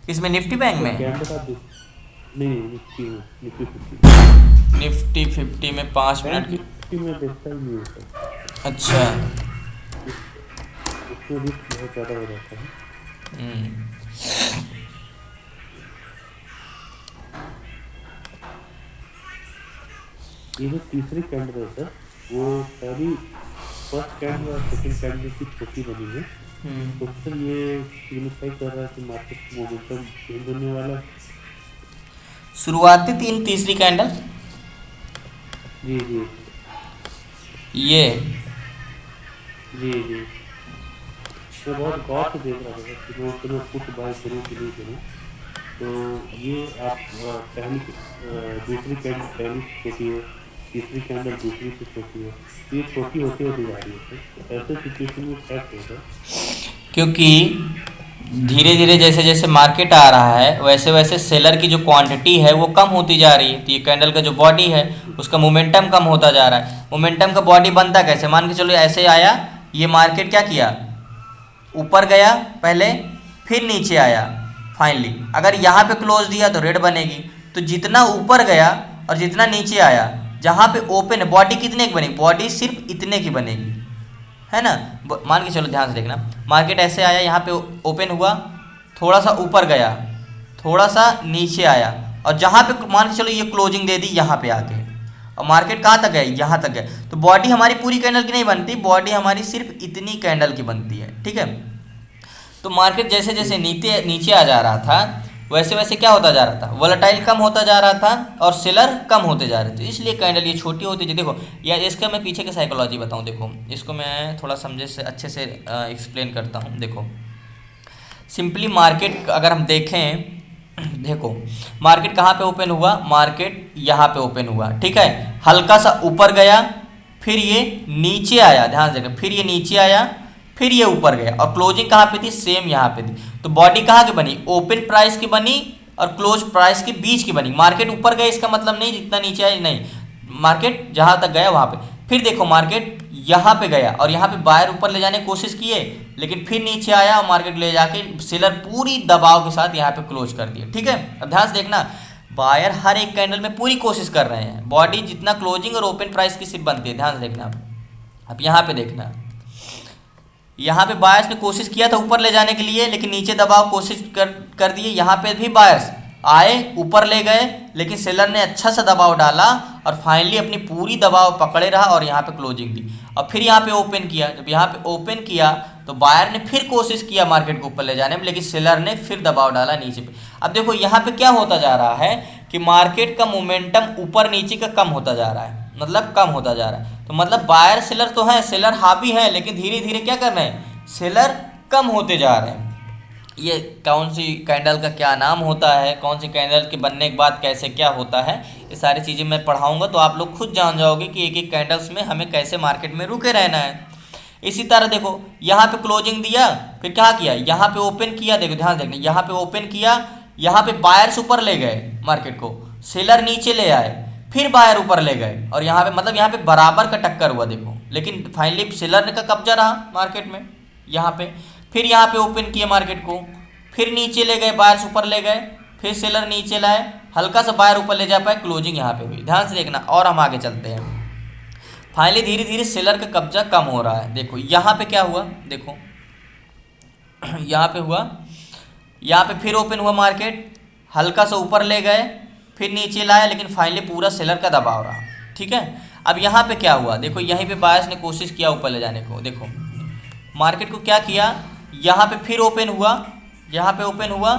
किसमें? निफ्टी बैंक में? कैंडल आप नहीं, निफ्टी 50 में 5 मिनट की। निफ्टी में देखता ही नहीं है सर। अच्छा, उसमें रिस्क बहुत ज़्यादा हो जाता है। ये जो तीसरी कैंडल है सर, वो फर्स्ट कैंडल और सेकंड कैंडल की छोटी बनी है, तो सर ये सिग्निफाई कर रहा है कि मार्केट मोमेंटम चेंज होने वाला है। शुरुआती तीसरी कैंडल, जी जी ये जी जी मैं बहुत गौर से देख रहा था कि मैं कुछ बाय करूँ कि नहीं करूँ। तो ये आप दूसरी कैंडल पहली से छोटी है, तीसरी कैंडल दूसरी से छोटी है, तो ये छोटी होती होती जा रही है। तो ऐसे सिचुएशन में क्या होगा? क्योंकि धीरे धीरे जैसे जैसे मार्केट आ रहा है वैसे वैसे सेलर की जो क्वांटिटी है वो कम होती जा रही है। तो ये कैंडल का जो बॉडी है उसका मोमेंटम कम होता जा रहा है। मोमेंटम का बॉडी बनता कैसे? मान के चलो ऐसे आया, ये मार्केट क्या किया, ऊपर गया पहले, फिर नीचे आया फाइनली। अगर यहाँ पे क्लोज दिया तो रेड बनेगी। तो जितना ऊपर गया और जितना नीचे आया, जहाँ पे ओपन है, बॉडी कितने की बनेगी? बॉडी सिर्फ इतने की बनेगी, है ना। मान के चलो ध्यान से देखना, मार्केट ऐसे आया, यहाँ पे ओपन हुआ, थोड़ा सा ऊपर गया, थोड़ा सा नीचे आया, और जहाँ पे मान के चलो ये क्लोजिंग दे दी यहाँ पे आके, और मार्केट कहाँ तक गया? यहाँ तक गया। तो बॉडी हमारी पूरी कैंडल की नहीं बनती, बॉडी हमारी सिर्फ इतनी कैंडल की बनती है, ठीक है। तो मार्केट जैसे जैसे नीचे आ जा रहा था वैसे वैसे क्या होता जा रहा था, वोलेटाइल कम होता जा रहा था और सेलर कम होते जा रहे थे, इसलिए कैंडल ये छोटी होती थी। देखो या इसका मैं पीछे की साइकोलॉजी बताऊं, देखो इसको मैं थोड़ा समझे से अच्छे से एक्सप्लेन करता हूं। देखो सिंपली मार्केट अगर हम देखें, देखो मार्केट कहाँ पे ओपन हुआ, मार्केट यहाँ पे ओपन हुआ, ठीक है, हल्का सा ऊपर गया, फिर ये नीचे आया, ध्यान से, फिर ये नीचे आया, फिर ये ऊपर गया, और क्लोजिंग कहाँ पे थी? सेम यहाँ पे थी। तो बॉडी कहाँ की बनी? ओपन प्राइस की बनी और क्लोज प्राइस के बीच की बनी। मार्केट ऊपर गए इसका मतलब नहीं जितना नीचे आया, नहीं, मार्केट जहाँ तक गया वहाँ पे, फिर देखो मार्केट यहाँ पे गया और यहाँ पे बायर ऊपर ले जाने की कोशिश किए, लेकिन फिर नीचे आया और मार्केट ले जाके सेलर पूरी दबाव के साथ यहाँ पे क्लोज कर दिया। ठीक है, अब ध्यान से देखना, बायर हर एक कैंडल में पूरी कोशिश कर रहे हैं, बॉडी जितना क्लोजिंग और ओपन प्राइस की सिर्फ बनती है। ध्यान से देखना, अब यहाँ पे देखना, यहाँ पे बायर्स ने कोशिश किया था ऊपर ले जाने के लिए, लेकिन नीचे दबाव कोशिश कर दिए। यहाँ पे भी बायर्स आए ऊपर ले गए, लेकिन सेलर ने अच्छा सा दबाव डाला और फाइनली अपनी पूरी दबाव पकड़े रहा और यहाँ पे क्लोजिंग दी। और फिर यहाँ पे ओपन किया, जब यहाँ पे ओपन किया तो बायर ने फिर कोशिश किया मार्केट को ऊपर ले जाने में, लेकिन सेलर ने फिर दबाव डाला नीचे पे। अब देखो यहाँ पे क्या होता जा रहा है कि मार्केट का मोमेंटम ऊपर नीचे का कम होता जा रहा है, मतलब कम होता जा रहा है। तो मतलब बायर सेलर तो है, सेलर हावी है, लेकिन धीरे धीरे क्या कर रहे हैं, सेलर कम होते जा रहे हैं। ये कौन सी कैंडल का क्या नाम होता है, कौन सी कैंडल के बनने के बाद कैसे क्या होता है, ये सारी चीज़ें मैं पढ़ाऊंगा, तो आप लोग खुद जान जाओगे कि एक एक कैंडल्स में हमें कैसे मार्केट में रुके रहना है। इसी तरह देखो यहाँ पे क्लोजिंग दिया, फिर क्या किया, यहाँ पे ओपन किया, देखो ध्यान देखना, यहाँ पे ओपन किया, यहाँ पे बायर्स ऊपर ले गए मार्केट को, सेलर नीचे ले आए, फिर बायर ऊपर ले गए और यहाँ पे मतलब यहाँ पे बराबर का टक्कर हुआ देखो, लेकिन फाइनली सेलर का कब्जा रहा मार्केट में यहाँ पे। फिर यहाँ पे ओपन किए मार्केट को, फिर नीचे ले गए, बायर्स ऊपर ले गए, फिर सेलर नीचे लाए, हल्का सा बायर ऊपर ले जा पाए, क्लोजिंग यहाँ पे हुई। ध्यान से देखना, और हम आगे चलते हैं। फाइनली धीरे धीरे सेलर का कब्जा कम हो रहा है। देखो यहाँ पे क्या हुआ, देखो यहाँ पे हुआ, यहाँ पे फिर ओपन हुआ मार्केट, हल्का सा ऊपर ले गए, फिर नीचे लाया, लेकिन फाइनली पूरा सेलर का दबाव रहा। ठीक है, अब यहाँ पे क्या हुआ, देखो यहीं पे बायर्स ने कोशिश किया ऊपर ले जाने को, देखो मार्केट को क्या किया, यहाँ पे फिर ओपन हुआ, यहाँ पे ओपन हुआ,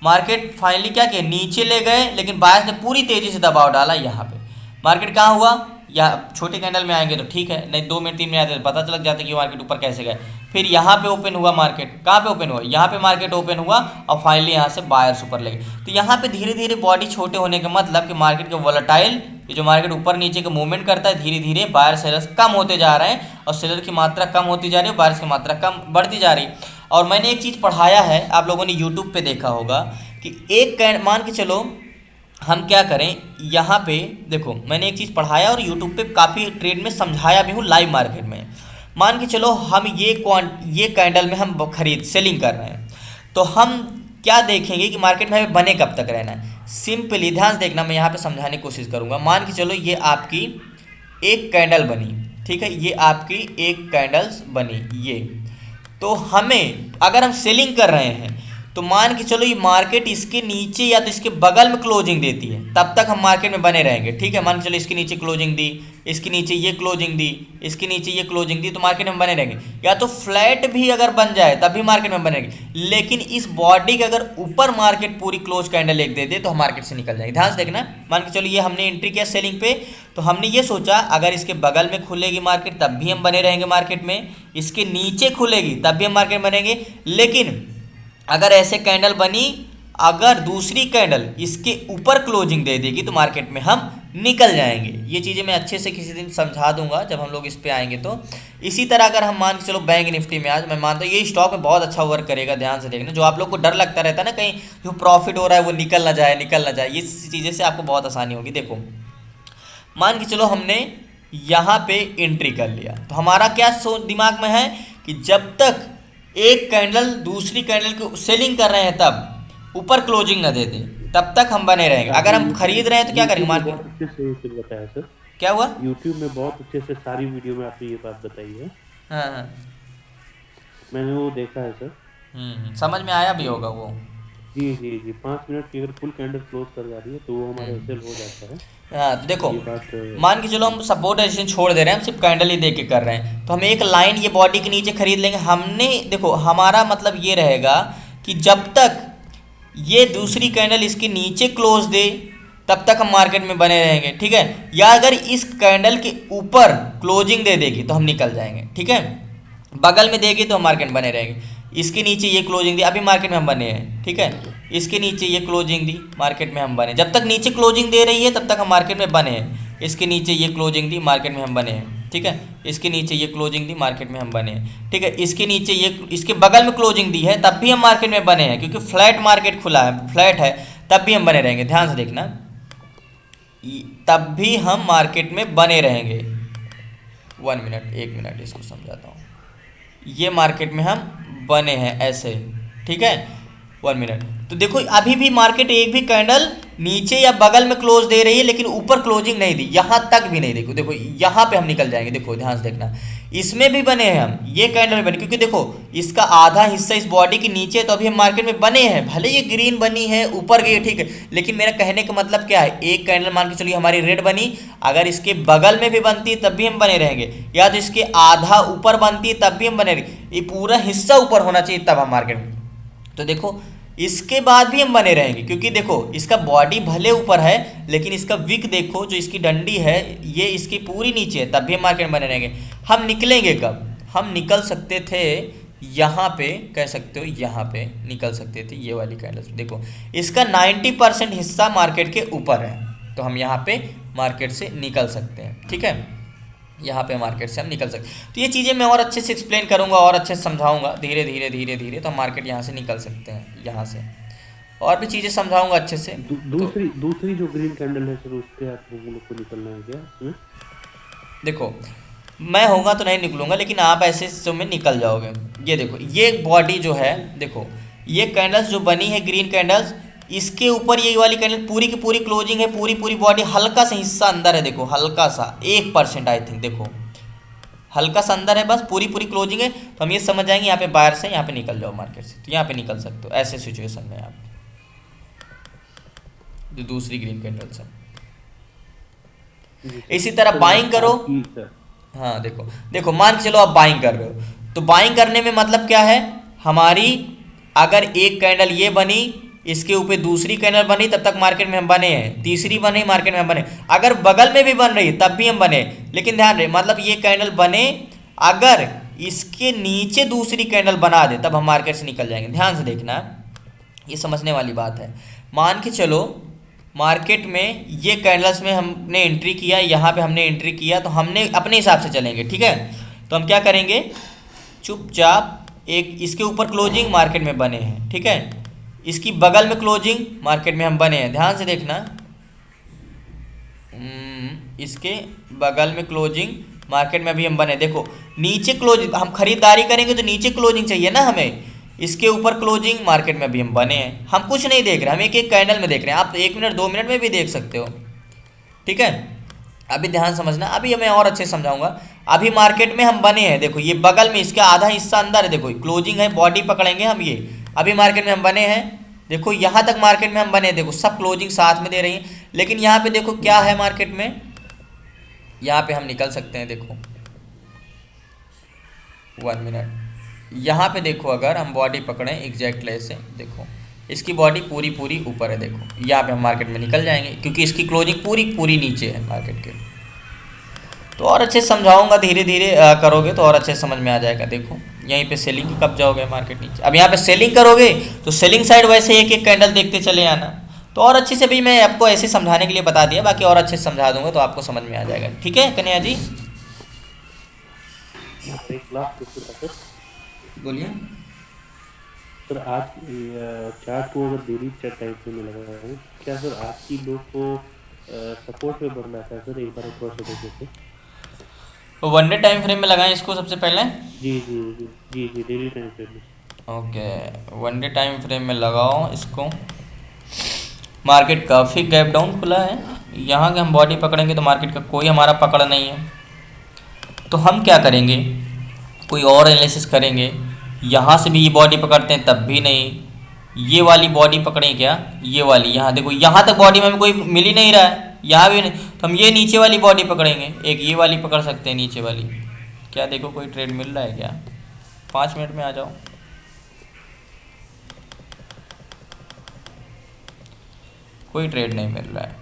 मार्केट फाइनली क्या किया, नीचे ले गए, लेकिन बायर्स ने पूरी तेज़ी से दबाव डाला। यहाँ पे मार्केट कहाँ हुआ, या छोटे कैंडल में आएंगे तो ठीक है, नहीं 2 मिनट 3 मिनट आते तो पता चल जाता है कि मार्केट ऊपर कैसे गए। फिर यहाँ पे ओपन हुआ मार्केट, कहाँ पे ओपन हुआ, यहाँ पे मार्केट ओपन हुआ और फाइनली यहाँ से बायर्स ऊपर ले गए। तो यहाँ पे धीरे धीरे बॉडी छोटे होने का मतलब कि मार्केट के वोलेटाइल, ये जो मार्केट ऊपर नीचे का मूवमेंट करता है, धीरे धीरे बायर सेलर्स कम होते जा रहे हैं और सेलर की मात्रा कम होती जा रही है, बायर्स की मात्रा कम बढ़ती जा रही है। और मैंने एक चीज़ पढ़ाया है, आप लोगों ने यूट्यूब पे देखा होगा कि एक मान के चलो हम क्या करें, यहाँ पे देखो मैंने एक चीज़ पढ़ाया और यूट्यूब पे काफ़ी ट्रेड में समझाया भी हूँ लाइव मार्केट में। मान के चलो हम ये कैंडल में हम खरीद सेलिंग कर रहे हैं, तो हम क्या देखेंगे कि मार्केट में हमें बने कब तक रहना है। सिंपली ध्यान से देखना, मैं यहाँ पे समझाने की कोशिश करूँगा। मान के चलो ये आपकी एक कैंडल बनी, ठीक है, ये आपकी एक कैंडल्स बनी ये, तो हमें अगर हम सेलिंग कर रहे हैं तो मान के चलो ये मार्केट इसके नीचे या तो इसके बगल में क्लोजिंग देती है, तब तक हम मार्केट में बने रहेंगे। ठीक है, मान के चलो इसके नीचे क्लोजिंग दी, इसके नीचे ये क्लोजिंग दी, इसके नीचे ये क्लोजिंग दी, तो मार्केट में बने रहेंगे। या तो फ्लैट भी अगर बन जाए तब भी मार्केट में बनेंगे, लेकिन इस बॉडी के अगर ऊपर मार्केट पूरी क्लोज कैंडल एक दे दे तो हम मार्केट से निकल जाएंगे। ध्यान से देखना, मान के चलो ये हमने एंट्री किया सेलिंग पे, तो हमने ये सोचा अगर इसके बगल में खुलेगी मार्केट तब भी हम बने रहेंगे मार्केट में, इसके नीचे खुलेगी तब भी हम मार्केट में बनेंगे। लेकिन अगर ऐसे कैंडल बनी, अगर दूसरी कैंडल इसके ऊपर क्लोजिंग दे देगी तो मार्केट में हम निकल जाएंगे। ये चीज़ें मैं अच्छे से किसी दिन समझा दूंगा जब हम लोग इस पे आएंगे। तो इसी तरह अगर हम मान के चलो बैंक निफ्टी में आज मैं मानता हूँ ये स्टॉक में बहुत अच्छा वर्क करेगा। ध्यान से देखना, जो आप लोग को डर लगता रहता है ना कहीं जो प्रॉफिट हो रहा है वो निकल ना जाए, ये चीज़ें से आपको बहुत आसानी होगी। देखो मान के चलो हमने यहाँ पे एंट्री कर लिया, तो हमारा क्या सोच दिमाग में है कि जब तक एक कैंडल दूसरी कैंडल को सेलिंग कर रहे हैं तब ऊपर क्लोजिंग न दे दे तब तक हम बने रहेंगे। अगर हम खरीद रहे हैं तो क्या करेंगे मार्केट। अच्छे से बताया सर, क्या हुआ यूट्यूब में बहुत अच्छे से सारी वीडियो में आपने ये बात बताई है। हाँ, मैंने वो देखा है सर। समझ में आया भी होगा वो। जी जी जी, 5 मिनट की अगर फुल कैंडल क्लोज कर जा रही है तो वो हमारा सेल हो जाता है। हाँ, तो देखो मान के चलो हम सपोर्ट रेजिस्टेंस छोड़ दे रहे हैं, हम सिर्फ कैंडल ही देख के कर रहे हैं, तो हम एक लाइन ये बॉडी के नीचे खरीद लेंगे। हमने देखो हमारा मतलब ये रहेगा कि जब तक ये दूसरी कैंडल इसके नीचे क्लोज दे तब तक हम मार्केट में बने रहेंगे। ठीक है, या अगर इस कैंडल के ऊपर क्लोजिंग दे देगी तो हम निकल जाएंगे। ठीक है, बगल में देगी तो हम मार्केट में बने रहेंगे। इसके नीचे ये क्लोजिंग दी, अभी मार्केट में हम बने हैं। ठीक है, इसके नीचे ये क्लोजिंग दी, मार्केट में हम बने। जब तक नीचे क्लोजिंग दे रही है तब तक हम मार्केट में बने हैं। इसके नीचे ये क्लोजिंग दी, मार्केट में हम बने हैं। ठीक है, इसके नीचे ये क्लोजिंग दी, मार्केट में हम बने हैं। ठीक है, इसके नीचे ये इसके बगल में क्लोजिंग दी है तब भी हम मार्केट में बने हैं, क्योंकि फ्लैट मार्केट खुला है, फ्लैट है, तब भी हम बने रहेंगे। ध्यान से देखना, तब भी हम मार्केट में बने रहेंगे। 1 मिनट, 1 मिनट, इसको समझाता हूँ। ये मार्केट में हम बने हैं ऐसे, ठीक है। 1 मिनट। तो देखो अभी भी मार्केट एक भी कैंडल नीचे या बगल में क्लोज दे रही है, लेकिन ऊपर क्लोजिंग नहीं दी, यहाँ तक भी नहीं। देखो देखो यहाँ पे हम निकल जाएंगे, देखो ध्यान से देखना, इसमें भी बने हैं हम, ये कैंडल में बने, क्योंकि देखो इसका आधा हिस्सा इस बॉडी के नीचे, तो अभी हम मार्केट में बने हैं। भले ये ग्रीन बनी है, ऊपर गई, ठीक है, लेकिन मेरा कहने का मतलब क्या है, एक कैंडल मान के चलिए हमारी रेड बनी, अगर इसके बगल में भी बनती तब भी हम बने रहेंगे, या तो इसके आधा ऊपर बनती तब भी हम बने रहेंगे। ये पूरा हिस्सा ऊपर होना चाहिए तब हम मार्केट में, तो देखो इसके बाद भी हम बने रहेंगे, क्योंकि देखो इसका बॉडी भले ऊपर है, लेकिन इसका विक देखो, जो इसकी डंडी है ये इसकी पूरी नीचे है, तब भी हम मार्केट में बने रहेंगे। हम निकलेंगे कब? हम निकल सकते थे यहाँ पे, कह सकते हो यहाँ पे निकल सकते थे, ये वाली कैंडल देखो, इसका 90% हिस्सा मार्केट के ऊपर है, तो हम यहाँ पे मार्केट से निकल सकते हैं, ठीक है। यहाँ पे मार्केट से हम निकल सकते हैं। तो ये चीज़ें मैं और अच्छे से एक्सप्लेन करूँगा और अच्छे से समझाऊंगा, धीरे धीरे धीरे धीरे, तो हम मार्केट यहाँ से निकल सकते हैं, यहाँ से और भी चीज़ें समझाऊंगा अच्छे से। दूसरी जो ग्रीन कैंडल है सर, उसके आप लोगों को निकलना है क्या? देखो मैं होगा तो नहीं निकलूंगा, लेकिन आप ऐसे में निकल जाओगे। ये देखो ये बॉडी जो है, देखो ये कैंडल्स जो बनी है ग्रीन कैंडल्स, इसके ऊपर ये वाली कैंडल पूरी की पूरी क्लोजिंग है, पूरी पूरी बॉडी, हल्का सा हिस्सा अंदर है, देखो हल्का सा 1% आई थिंक, देखो हल्का सा अंदर है, बस पूरी पूरी क्लोजिंग है। तो हम ये समझ जाएंगे यहाँ पे बाहर से, यहाँ पे निकल जाओ मार्केट से, तो यहाँ पे निकल सकते हो ऐसे सिचुएशन में आप, जो दूसरी ग्रीन कैंडल से। इसी तरह बाइंग करो। हाँ देखो देखो मान के चलो आप बाइंग कर रहे हो, तो बाइंग करने में मतलब क्या है, हमारी अगर एक कैंडल ये बनी, इसके ऊपर दूसरी कैंडल बनी, तब तक मार्केट में हम बने हैं, तीसरी बनी मार्केट में हम बने, अगर बगल में भी बन रही तब भी हम बने, लेकिन ध्यान रहे मतलब ये कैंडल बने, अगर इसके नीचे दूसरी कैंडल बना दे तब हम मार्केट से निकल जाएंगे। ध्यान से देखना, ये समझने वाली बात है। मान के चलो मार्केट में ये कैंडल्स में हमने एंट्री किया, यहाँ पे हमने एंट्री किया, तो हमने अपने हिसाब से चलेंगे, ठीक है। तो हम क्या करेंगे, चुपचाप एक इसके ऊपर क्लोजिंग मार्केट में बने हैं, ठीक है, इसकी बगल में क्लोजिंग मार्केट में हम बने हैं, ध्यान से देखना, इसके बगल में क्लोजिंग मार्केट में भी हम बने। देखो नीचे क्लोजिंग, हम खरीदारी करेंगे तो नीचे क्लोजिंग चाहिए ना हमें, इसके ऊपर क्लोजिंग मार्केट में भी हम बने हैं। हम कुछ नहीं देख रहे, हम एक एक कैंडल में देख रहे हैं, आप 1 मिनट 2 मिनट में भी देख सकते हो, ठीक है। अभी ध्यान समझना, अभी मैं और अच्छे समझाऊंगा। अभी मार्केट में हम बने हैं, देखो ये बगल में इसका आधा हिस्सा अंदर है, देखो क्लोजिंग है, बॉडी पकड़ेंगे हम, ये अभी मार्केट में हम बने हैं, देखो यहाँ तक मार्केट में हम बने, देखो सब क्लोजिंग साथ में दे रही हैं, लेकिन यहाँ पे देखो क्या है मार्केट में, यहाँ पे हम निकल सकते हैं। देखो 1 मिनट, यहाँ पे देखो अगर हम बॉडी पकड़ें एग्जैक्टली ऐसे, देखो इसकी बॉडी पूरी पूरी ऊपर है, देखो यहाँ पे हम मार्केट में निकल जाएंगे, क्योंकि इसकी क्लोजिंग पूरी पूरी नीचे है मार्केट के। तो और अच्छे समझाऊंगा, धीरे धीरे करोगे तो और अच्छे समझ में आ जाएगा। देखो यहीं पे सेलिंग कब जाओगे मार्केट नीचे, अब यहाँ पे सेलिंग करोगे तो सेलिंग साइड वैसे एक एक कैंडल देखते चले आना। तो और अच्छे से भी मैं आपको ऐसे समझाने के लिए बता दिया, बाकी और अच्छे से समझा दूंगा तो आपको समझ में आ जाएगा, ठीक है कन्हैया जी। एक लास्ट क्वेश्चन था बोलिए सर, आज चार्ट को अगर डेली टाइम फ्रेम में लगा रहे हैं, क्या सर आज की लोग को सपोर्ट में बढ़ना था सर, एक बार थोड़ा सा देखिए। तो 1 डे टाइम फ्रेम में लगाएं इसको सबसे पहले। जी जी जी जी जी डेली टाइम फ्रेम में। ओके 1 डे टाइम फ्रेम में लगाओ इसको। मार्केट काफ़ी गैप डाउन खुला है, यहाँ के हम बॉडी पकड़ेंगे तो मार्केट का कोई हमारा पकड़ नहीं है, तो हम क्या करेंगे, कोई और एनालिसिस करेंगे। यहाँ से भी ये बॉडी पकड़ते हैं तब भी नहीं, ये वाली बॉडी पकड़ें क्या, ये वाली, यहाँ देखो यहाँ तक बॉडी में हमें कोई मिल ही नहीं रहा है, यहाँ भी नहीं, तो हम ये नीचे वाली बॉडी पकड़ेंगे, एक ये वाली पकड़ सकते हैं नीचे वाली। क्या देखो कोई ट्रेड मिल रहा है क्या, 5 मिनट में आ जाओ। कोई ट्रेड नहीं मिल रहा है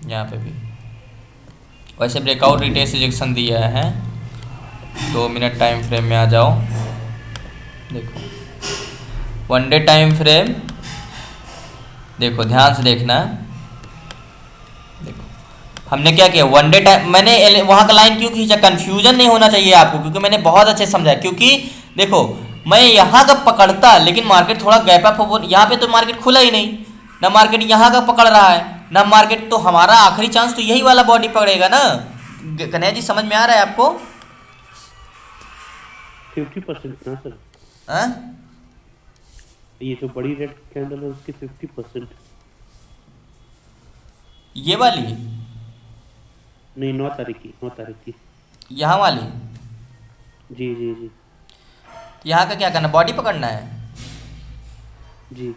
यहाँ पे भी, वैसे ब्रेकआउट रिटेस्ट रिजेक्शन दिया है। 2 मिनट टाइम फ्रेम में आ जाओ, देखो 1 डे टाइम फ्रेम, देखो ध्यान से देखना, देखो हमने क्या किया 1 डे टाइम, मैंने वहाँ का लाइन क्यों खींचा, कन्फ्यूजन नहीं होना चाहिए आपको, क्योंकि मैंने बहुत अच्छे से समझाया। क्योंकि देखो मैं यहाँ का पकड़ता, लेकिन मार्केट थोड़ा गैप अप हो, यहाँ पे तो मार्केट खुला ही नहीं ना, मार्केट यहाँ का पकड़ रहा है, ना मार्केट, तो हमारा आखिरी चांस तो यही वाला बॉडी पकड़ेगा ना। कन्हैया जी समझ में आ रहा है आपको? 50% ना सर, हाँ ये जो बड़ी रेड कैंडल है उसकी 50%। ये वाली नहीं, 9 तारीख की, 9 तारीख की। यहाँ वाली, जी जी जी यहाँ का क्या करना, बॉडी पकड़ना है। जी।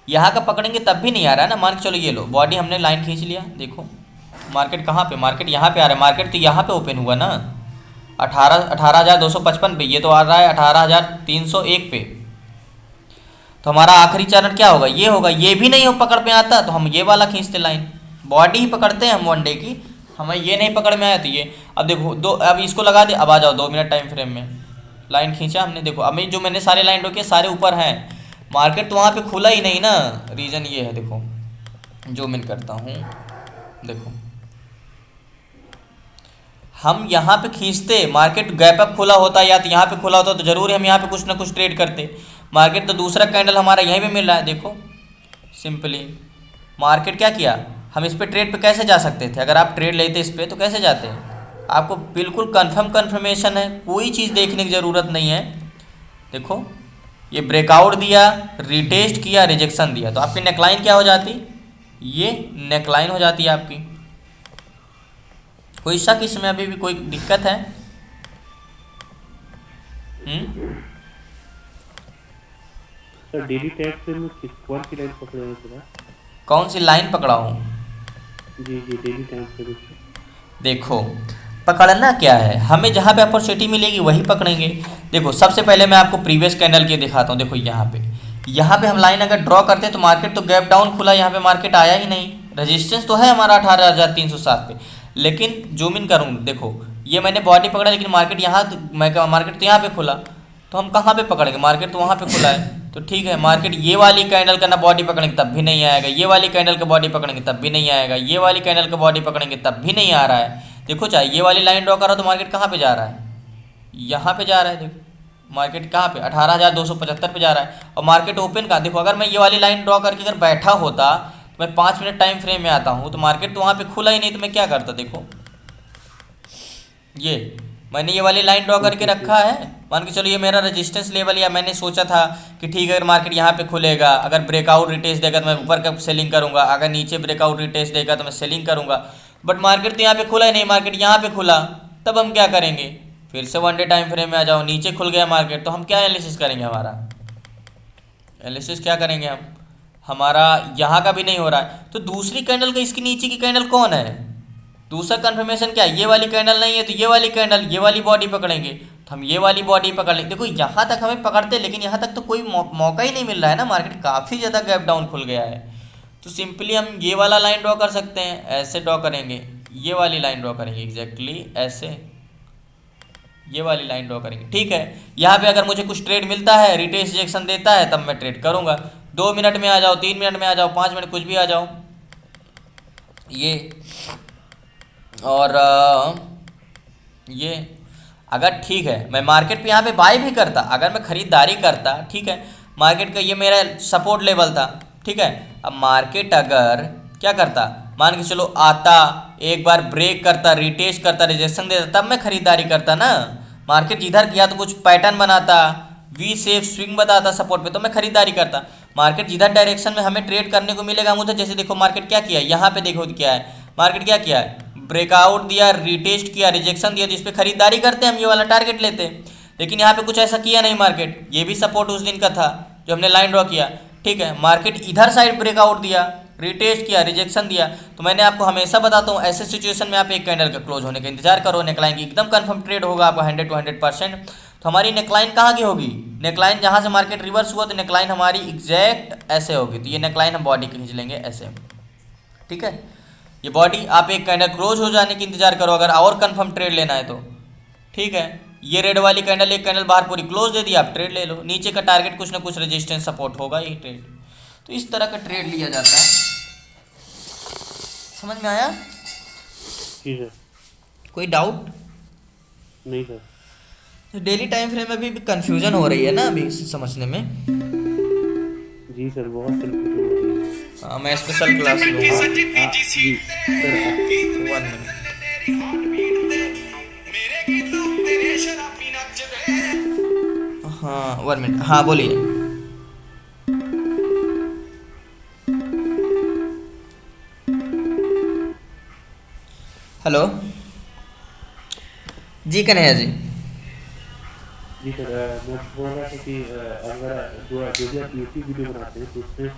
यहाँ का पकड़ेंगे तब भी नहीं आ रहा है ना। मान के चलो ये लो बॉडी हमने लाइन खींच लिया, देखो मार्केट कहाँ पे, मार्केट यहाँ पे आ रहा है। मार्केट तो यहाँ पे ओपन हुआ ना 18,255 पे, ये तो आ रहा है 18,301 पे। तो हमारा आखिरी चरण क्या होगा, ये होगा। ये भी नहीं हो पकड़ में आता तो हम ये वाला खींचते लाइन, बॉडी ही पकड़ते हैं हम वन डे की। हमें ये नहीं पकड़ में आया तो ये, अब देखो दो, अब इसको लगा दे, अब आ जाओ 2 मिनट टाइम फ्रेम में। लाइन खींचा हमने, देखो अभी जो मैंने सारे लाइन रोके सारे ऊपर हैं, मार्केट तो वहाँ पे खुला ही नहीं ना। रीज़न ये है, देखो जो मैं करता हूँ, देखो हम यहाँ पे खींचते, मार्केट गैप अप खुला होता या तो यहाँ पे खुला होता तो जरूर हम यहाँ पे कुछ ना कुछ ट्रेड करते। मार्केट तो दूसरा कैंडल हमारा यहीं पे मिल रहा है, देखो सिंपली मार्केट क्या किया, हम इस पे ट्रेड पे कैसे जा सकते थे। अगर आप ट्रेड लेते इस पे तो कैसे जाते हैं, आपको बिल्कुल कंफर्मेशन है, कोई चीज़ देखने की ज़रूरत नहीं है। देखो ये ब्रेकआउट दिया, रिटेस्ट किया, रिजेक्शन दिया, तो आपकी नेकलाइन क्या हो जाती, ये नेकलाइन हो जाती है आपकी। कोई शक इसमें, अभी भी कोई दिक्कत है? सर डेली टाइम फ्रेम में कौन सी लाइन पकड़े हैं सर? कौन सी लाइन पकड़ा हूँ? जी जी, डेली टाइम फ्रेम। देखो पकड़ना क्या है, हमें जहाँ पे अपॉर्चुनिटी मिलेगी वही पकड़ेंगे। देखो सबसे पहले मैं आपको प्रीवियस कैंडल के दिखाता हूँ। देखो यहाँ पे हम लाइन अगर ड्रॉ करते हैं तो मार्केट तो गैप डाउन खुला, यहाँ पे मार्केट आया ही नहीं। रेजिस्टेंस तो है हमारा 18,307 पे, लेकिन जूम इन करूँ, देखो ये मैंने बॉडी पकड़ा लेकिन मार्केट मार्केट तो यहाँ पे खुला, तो हम कहाँ पे पकड़ेंगे, मार्केट तो वहाँ पे खुला है। तो ठीक है, मार्केट ये वाली कैंडल का ना बॉडी पकड़ेंगे तब भी नहीं आएगा, ये वाली कैंडल का बॉडी पकड़ेंगे तब भी नहीं आएगा, ये वाली कैंडल का बॉडी पकड़ेंगे तब भी नहीं आ रहा है। देखो चाहे ये वाली लाइन ड्रॉ करो तो मार्केट कहाँ पे जा रहा है, यहाँ पे जा रहा है। देखो मार्केट कहाँ पे 18,275 पे जा रहा है, और मार्केट ओपन का देखो, अगर मैं ये वाली लाइन ड्रॉ करके अगर बैठा होता तो मैं 5 मिनट टाइम फ्रेम में आता हूँ तो मार्केट तो वहाँ पे खुला ही नहीं, तो मैं क्या करता। देखो ये मैंने ये वाली लाइन ड्रॉ करके रखा है, मान के चलो ये मेरा रेजिस्टेंस लेवल, या मैंने सोचा था कि ठीक है अगर मार्केट यहाँ पे खुलेगा, अगर ब्रेकआउट रिटेस्ट देगा तो मैं ऊपर का सेलिंग करूँगा, अगर नीचे ब्रेकआउट रिटेस्ट देगा तो मैं सेलिंग करूँगा। बट मार्केट तो यहाँ पे खुला ही नहीं, मार्केट यहाँ पे खुला, तब हम क्या करेंगे, फिर से वन डे टाइम फ्रेम में आ जाओ, नीचे खुल गया मार्केट, तो हम क्या एनालिसिस करेंगे, हमारा एनालिसिस क्या करेंगे हम, हमारा यहाँ का भी नहीं हो रहा है तो दूसरी कैंडल का, इसकी नीचे की कैंडल कौन है, दूसरा कंफर्मेशन क्या है, ये वाली कैंडल नहीं है तो ये वाली कैंडल, ये वाली बॉडी पकड़ेंगे, तो हम ये वाली बॉडी पकड़ लेंगे। देखो यहाँ तक हमें पकड़ते, लेकिन यहाँ तक तो कोई मौका ही नहीं मिल रहा है ना, मार्केट काफ़ी ज़्यादा गैप डाउन खुल गया है। तो सिंपली हम ये वाला लाइन ड्रॉ कर सकते हैं, ऐसे ड्रॉ करेंगे, ये वाली लाइन ड्रॉ करेंगे एग्जैक्टली ऐसे, ये वाली लाइन ड्रॉ करेंगे। ठीक है, यहाँ पे अगर मुझे कुछ ट्रेड मिलता है, रिटेस्ट रिजेक्शन देता है, तब मैं ट्रेड करूँगा। 2 मिनट में आ जाओ, 3 मिनट में आ जाओ, 5 मिनट कुछ भी आ जाओ ये, और ये अगर ठीक है मैं मार्केट पे यहाँ पे बाय भी करता, अगर मैं ख़रीदारी करता, ठीक है, मार्केट का ये मेरा सपोर्ट लेवल था, ठीक है। अब मार्केट अगर क्या करता, मान के चलो आता, एक बार ब्रेक करता, रिटेस्ट करता, रिजेक्शन देता, तब मैं ख़रीदारी करता ना। मार्केट जिधर किया तो कुछ पैटर्न बनाता, वी शेप स्विंग बताता सपोर्ट पे, तो मैं खरीदारी करता। मार्केट जिधर डायरेक्शन में हमें ट्रेड करने को मिलेगा हम उधर, जैसे देखो मार्केट क्या किया, यहाँ पे देखो क्या है, मार्केट क्या किया है, ब्रेकआउट दिया, रिटेस्ट किया, रिजेक्शन दिया, तो इस पर खरीदारी करते हैं, हम ये वाला टारगेट लेते हैं। लेकिन यहाँ पे कुछ ऐसा किया नहीं मार्केट, ये भी सपोर्ट उस दिन का था जो हमने लाइन ड्रॉ किया, ठीक है। मार्केट इधर साइड ब्रेकआउट दिया, रिटेस्ट किया, रिजेक्शन दिया, तो मैंने आपको हमेशा बताता हूँ ऐसे सिचुएशन में आप एक कैंडल का क्लोज होने का इंतजार करो, नेकलाइन की एकदम कंफर्म ट्रेड होगा आपका 100 to 100%। तो हमारी नेकलाइन कहाँ की होगी, नेकलाइन जहाँ से मार्केट रिवर्स हुआ तो नेकलाइन हमारी एग्जैक्ट ऐसे होगी, तो ये नेकलाइन हम बॉडी खींच लेंगे ऐसे, ठीक है। ये बॉडी आप एक कैंडल क्लोज हो जाने की इंतजार करो अगर और कंफर्म ट्रेड लेना है तो, ठीक है। ये रेड वाली कैंडल, एक कैंडल बाहर पूरी क्लोज दे दी, आप ट्रेड ले लो, नीचे का टारगेट कुछ ना कुछ रेजिस्टेंस सपोर्ट होगा ही ट्रेड। तो इस तरह का ट्रेड लिया जाता है, समझ में आया? ठीक है, कोई डाउट नहीं सर। तो डेली टाइम फ्रेम में भी कंफ्यूजन हो रही है ना अभी समझने में? जी सर, बहुत कंफ्यूजन हो रही है। मैं स्पेशल क्लास लूँगा। जी सर 1 मिनट। हाँ 1 मिनट, हाँ बोलिए। हेलो जी कन्हैया जी। जी सर मैं बोल रहा था कि अगर जो भी आप यूट्यूब वीडियो बनाते हैं तो उसमें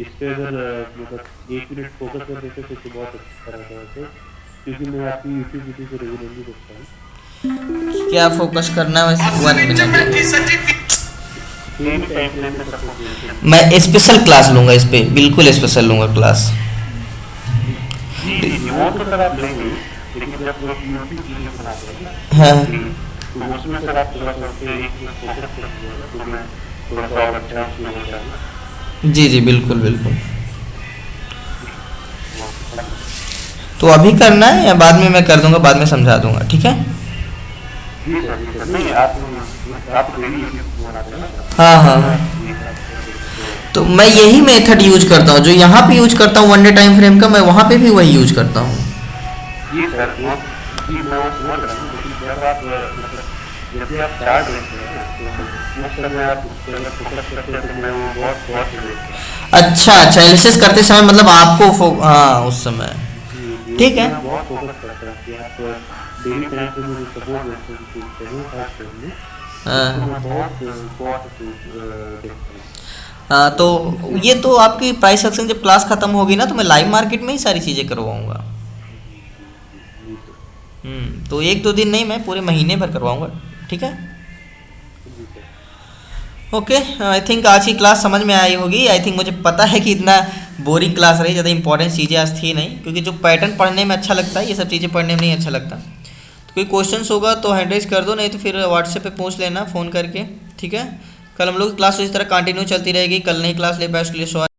इस पे अगर मतलब 1 मिनट फोकस कर देते तो बहुत अच्छा रहता है, क्योंकि मैं आपकी यूट्यूब वीडियो को रेगुलरली देखता हूँ। क्या फोकस करना है वैसे? 1 मिनट, सेम टाइम फ्रेम में सपोर्ट देते हैं। मैं स्पेशल क्लास लूँगा इस पे, बिल्कुल स्पेशल लूँगा क्लास। जी जी वो तो सर आप लेंगे, लेकिन जब आप यूट्यूब वीडियो बनाते हैं ना, हाँ तो उसमें सर आप थोड़ा सा उस पे एक मिनट फोकस करेंगे तो मैं थोड़ा सा और अच्छा फील हो जाएगा। जी जी बिल्कुल बिल्कुल। तो अभी करना है या बाद में? मैं कर दूंगा, बाद में समझा दूंगा, ठीक है? जी सर नहीं आप डेली यूट्यूब बनाते हैं ना। हाँ हाँ, तो मैं यही मेथड यूज करता हूँ जो यहाँ पे यूज करता हूँ 1 डे टाइम फ्रेम का, मैं वहाँ पे भी वही यूज करता हूँ। जी सर जी मैं वो समझ रहा हूँ, लेकिन जब आप मतलब जैसे आप चार्ट देखते हैं तो उस समय आप उस पर फोकस करते हैं तो मैं वो बहुत बहुत अच्छा अच्छा, एनालिसिस करते समय मतलब आपको हाँ उस समय, ठीक है। बहुत फोकस करता है कि आप डेली टाइम पे मुझे सपोर्ट देते हैं खास करके हाँ बहुत देखता हूँ। तो ये तो आपकी प्राइस सेक्शन जब क्लास खत्म होगी ना तो मैं लाइव मार्केट में ही सारी चीज़ें करवाऊंगा। तो 1-2 दिन नहीं, मैं पूरे महीने भर करवाऊंगा, ठीक है? ओके, आई थिंक आज की क्लास समझ में आई होगी। आई थिंक मुझे पता है कि इतना बोरिंग क्लास रही, ज़्यादा इंपॉर्टेंट चीज़ें आज थी नहीं, क्योंकि जो पैटर्न पढ़ने में अच्छा लगता है ये सब चीज़ें पढ़ने में नहीं अच्छा लगता। तो कोई क्वेश्चंस होगा तो हैंड रेज कर दो, नहीं तो फिर व्हाट्सएप पे पूछ लेना फ़ोन करके, ठीक है? कल हम लोग की क्लास इस तरह कंटिन्यू चलती रहेगी। कल नहीं क्लास ले पाए उसके लिए सॉरी।